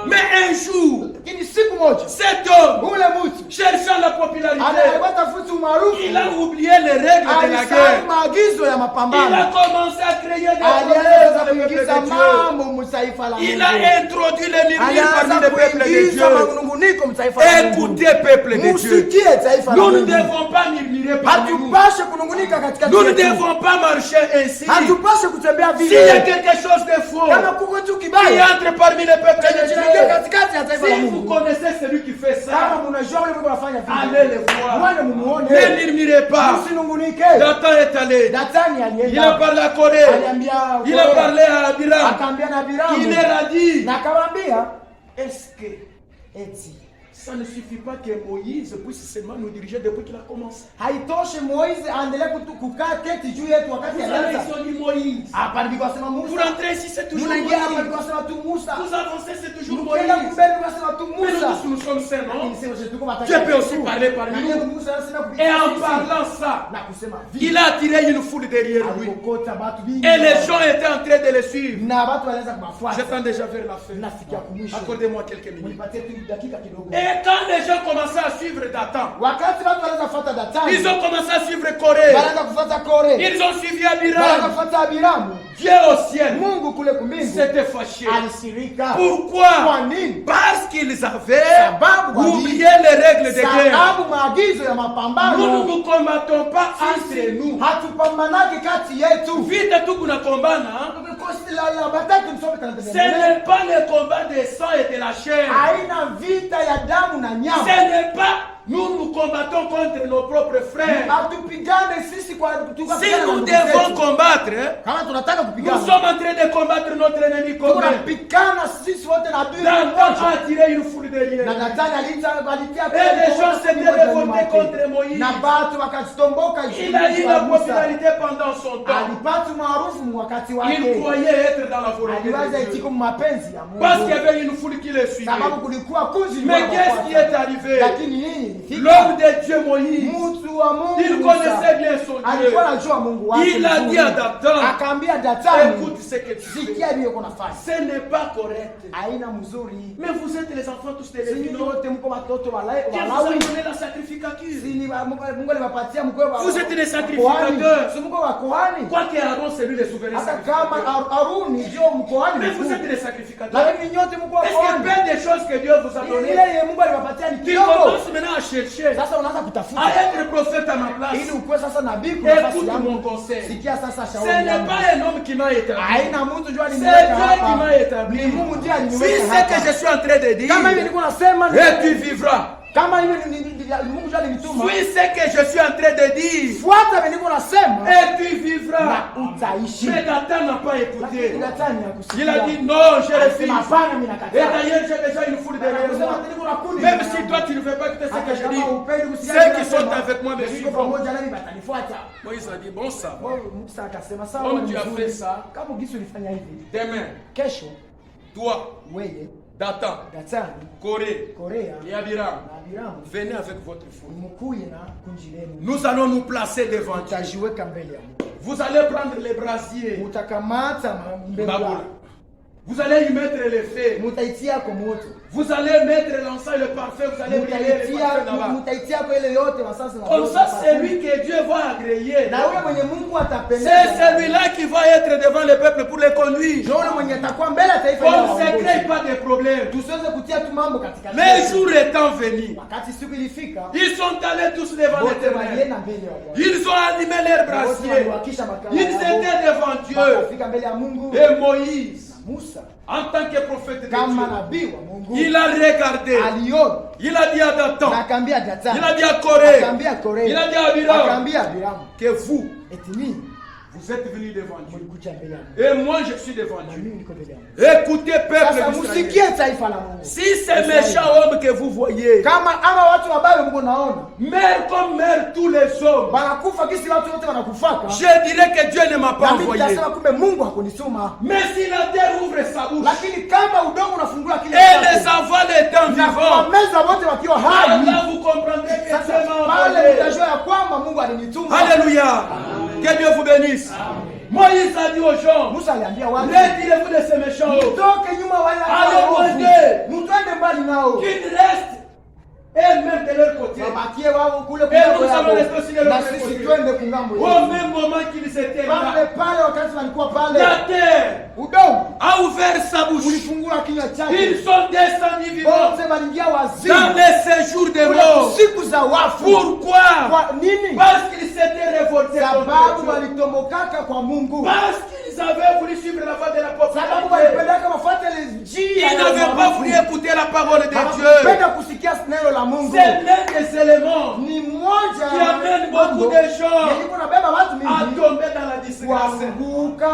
Mais un jour, Lakini siku moja cet homme, ule mtu cherchant la popularité, alikuwa tafuta umaarufu, il a oublié les règles de la alisahau guerre. maagizo ya Il a mapambano, commencé à créer des alianza problèmes dans le kuingiza peuple de Dieu. mambo mtaifa la Il a Mungu, introduit les murmures parmi alianza le peuple de kuingiza Dieu. manunguniko mtaifa la Mungu. Écoutez, peuple de Dieu. Musikie taifa la Nous ne Mungu. devons pas murmurer parmi nous. Hatupashe kunungunika katikati Nous ne yetu. devons pas marcher ainsi. Hatupashe kutembea S'il y a vile. quelque chose de faux Kama kuko tu qui kibaya entre parmi le peuple de kinachoingia Dieu, katikati ya taifa la si vous Mungu, connaissez celui qui fait ça, kama mnajua yule Mungu anafanya allez vile, le voir. mwende mumuone. Ne murmurez pas. Msinungunike. Dathan est allé. Datani Il a alienda, parlé à Corée. aliambia Il a parlé à Abiram. akaambia na Biramu, Il leur a dit, na akamwambia est-ce que eti ça ne suffit pas que Moïse puisse seulement nous diriger depuis qu'il a commencé? haitoshe Moizi aendelee kukaa keti juu yetu wakati Vous allez alianza. sur Moïse. Hapa ndiko asema Pour Musa. entrer ici, c'est toujours Tunaingia hapa Moïse. ndiko asema tu Musa. Vous avancez, c'est toujours Tukienda Moïse. kumbele ndiko asema tu Mais nous Musa. tous, nous sommes saints, non? Lakini sisi tuko Dieu peut aussi matakatifu. parler parmi Na nous. yeye Musa anasema Et kupitia en sisi. parlant ça, Na kusema il vile a attiré une foule derrière lui. alikokota watu vingi. Et les gens étaient en train de le suivre. na watu walianza kumafuata. Je tends déjà vers la fin. Nafikia kumwisho. Accordez-moi quelques minutes. Mnipatie tu dakika kidogo. Et quand les gens commençaient à suivre Dathan, Wakati watu walianza kufuata Datani, ils ont commencé à suivre Corée. walianza kufuata Kore, Ils ont suivi walianza Abiram. kufuata Abiramu. Dieu au ciel Mungu kule kumbingu s'était fâché. alisirika. Pourquoi? Kwa nini? Parce qu'ils avaient Sababu oublié les règles de guerre. sababu maagizo ya Nous mapambano. ne nous combattons pas entre nous. Hatupambanake kati yetu. Vite tout kuna kombana. Ce n'est pas le combat des sang et de la chair. Haina vita ya damu na Ce nyama. n'est pas nous nous combattons contre nos propres frères. Hatupigane sisi kwa Si nous devons combattre, kama tunataka nous kupigana, sommes en train de combattre notre ennemi commun. tunapigana sisi wote na adui Dathan mmoja. a attiré une foule derrière. Na Datani alitia Et les gens s'étaient révoltés contre Moïse. na batu wakazitomboka. Il a eu la popularité pendant son temps. Alipata maarufu wakati Il wake. croyait être dans la volonté Aliwaza de itiko Dieu. mapenzi ya Parce qu'il y Mungu. avait une foule qui le suivait. Sababu kulikuwa kundi Mais qu'est-ce qui est arrivé? Lakini nini? L'homme de Dieu Moïse, Mtu wa Mungu il connaissait bien son Dieu. alikuwa anajua Mungu wake. Il a dit à Dathan, akaambia Datani, écoute ce que tu fais. sikia hiyo kuna fanya. Ce n'est pas correct. Haina mzuri. Mais vous êtes les enfants tous de Sisi Lévi, non? wote mko watoto wa Qui vous a Lawi. donné la sacrificature? Sisi Mungu aliwapatia mkwe wa. Vous êtes des sacrificateurs. Si mko wa kohani. Quoique Aaron, c'est lui le souverain Hata kama sacrificateur. Aruni ndio mkoani. Mais vous êtes des sacrificateurs. Lakini nyote mko wa Est-ce qu'il y a kohani. plein de choses que Dieu vous a données? Ile ye Mungu aliwapatia ni Tu kidogo. commences maintenant à chercher, Sasa unaanza kutafuta. à être prophète à ma place. Ili ukue sasa nabii kwa nafasi Écoute yangu. mon conseil. Sikia sasa Ce shauri n'est yangu. pas un homme qui m'a établi. Haina mtu jua C'est aliniweka Dieu qui m'a hapa. établi. Ni Mungu ndiye Si aliniweka ce que je hapa. suis en train de dire, Kama hivi nilikuwa nasema et tu vivras. kama hivi Mungu ndiye alinituma. Suis ce que je suis en train de dire, Fuata vile nilikuwa nasema et tu na vivras. utaishi. Mais Dathan n'a pas Lakini écouté. Datani hakusikia. Il a dit non, je Alisema refuse. hapana, mimi Et nakataa. d'ailleurs, j'ai déjà une foule derrière Akasema moi. niko na kundi. Même si toi tu ne veux pas écouter ce que Hata je kama dis, upendi kusikia ceux qui ninasema, sont avec moi me niko suivront. pamoja nami watanifuata. Moïse a dit bon, ça va. Musa akasema sawa, Comme ni tu as vizuri. fait ça, Kama ugisi ulifanya hivi, demain, kesho toi, wewe Dathan, Datani, Corée Korea et Abiram, na Abiramu venez avec votre foule. mkuye na kundi lenu. Nous allons nous placer devant Dieu. Mtajiweka mbele ya Mungu. Vous allez prendre les brasiers, Mutakamata mbele Babula. yao. Vous allez y mettre les feux. Mutaitia kwa moto. Vous allez mettre l'encens et le parfum. Vous allez brûler les parfums là-bas. Mutaitia kwa ile yote wasasa na Comme ça, c'est lui que Dieu va agréer. na yule mwenye Mungu atapendeza. C'est celui-là qui va être devant le peuple pour les conduire. Ndio yule mwenye atakuwa mbele ya taifa On hili ne se waongoze. crée pas de problème. Tusiweze kutia tu mambo katika Mais jour étant venu, wakati siku ilifika, ils sont allés tous devant wote l'Éternel. walienda mbele ya Bwana. Ils ont allumé leurs Wote brasiers. waliwakisha makala Ils yao. étaient devant Dieu. Wakafika mbele ya Mungu. Et Moïse Musa, en tant que prophète de kama nabii wa Mungu, il a regardé, aliona, il a dit à Dathan, akambia Dathan, il a dit à Corée, akambia Koré, il a dit à Abiram, akambia Abiram, que vous, etini vous êtes venus devant Dieu. mulikuja mbele yangu, Et moi je suis devant na Dieu. mimi niko mbele yangu. Écoutez, peuple Sasa d'Israël. musikie taifa la Mungu. Si ces méchants hommes que vous voyez Kama ama watu wabaya Mungu naona meurent comme meurent tous les hommes, wanakufa kisi watu wote wanakufaka, je dirais que Dieu ne m'a pas na mimi envoyé. nitasema kumbe Mungu hakunituma. Mais si la terre ouvre sa bouche Lakini kama udongo unafungua kinywa et chake les enfants des temps na vivants, kuwameza wote wakiwa hai, là vous comprendrez que sasa Dieu m'a pale envoyé. mtajua ya kwamba Mungu alinituma. Alléluia. Que Dieu vous bénisse. Moïse a dit aux gens, Musa aliambia watu, retirez-vous de ces méchants hommes, mtoke nyuma wale Allez, ambao mwende. mtwende mbali nao, qu'ils restent eux-mêmes de leur côté. wabakie wao kule Et nous kungambo allons yao, rester aussi de na l'autre sisi côté. twende kungambo Au yetu. même moment qu'ils étaient Pale là, pale wakati walikuwa pale, la terre udongo a ouvert sa bouche. ulifungua kinywa chake, Ils sont descendus vivants wote waliingia wazimu dans les séjours des kule morts. siku za wafu. Pourquoi? Kwa nini? Parce qu'ils s'étaient révoltés contre Sababu Dieu. walitomokaka kwa Mungu, Parce qu'ils avaient voulu suivre la voie de la sababu prophète. walipendaka wafuate ile njia Ils ya n'avaient pas maarufu. voulu écouter la parole de Dieu. Hawakupenda kusikia neno la Mungu. C'est l'un des éléments Ni mmoja qui amène beaucoup de gens yenye kunabeba watu à mingi tomber dans la disgrâce. kuanguka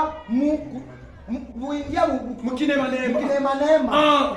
kuingia Mkinema neema. neema. Ah.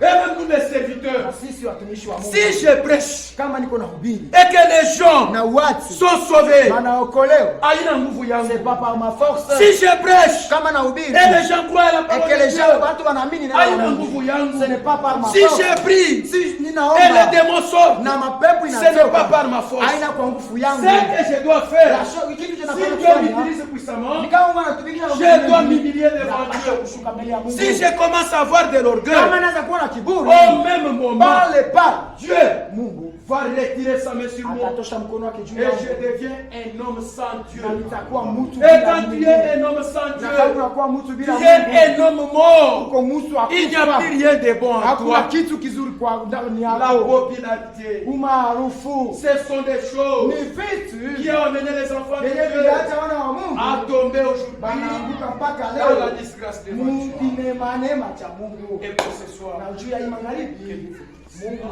Et même nous les serviteurs, Na sisi watumishi wa Mungu, si je prêche kama niko na hubiri et que les gens na watu sont sauvés, wanaokolewa, haina nguvu yangu. c'est pas par ma force. Si je prêche Kama na hubiri et les gens croient à la et parole que de les Dieu, gens watu wanaamini neno la haina Mungu, nguvu yangu. ce n'est pas par ma Si force. je prie Si et les ninaomba démons sortent, na mapepo ce n'est pas par inatoka, ma force. haina kwa nguvu yangu. Ce que je dois faire, Kitu si tunafanya Dieu kufanya m'utilise puissamment, ni kama Mungu anatumikisha na je dois Mungu. m'humilier devant Napaswa Dieu. kushuka mbele ya Mungu. Si je commence à avoir de l'orgueil, Kama naweza kuwa na kiburi, au même moment, pale pale Dieu Mungu va retirer sa main sur moi atatosha mkono wake juu et yangu, je deviens un homme sans Dieu. na nitakuwa mtu Et bila quand tu Mungu. es un homme sans Na kama Dieu, unakuwa mtu tu bila es Mungu, un homme mort. uko mtu Il n'y a akufa. plus rien de bon en Hakuna toi. kitu kizuri kwa ndani La yako. popularité, Umaarufu ce sont des choses ni vitu qui ont amené les enfants de vyenye Dieu vinaacha wana wa Mungu à tomber aujourd'hui wanaanguka mpaka dans la leo disgrâce devant Dieu. mukinema cha Mungu. Et pour ce soir, Na juu ya hii magharibi Mungu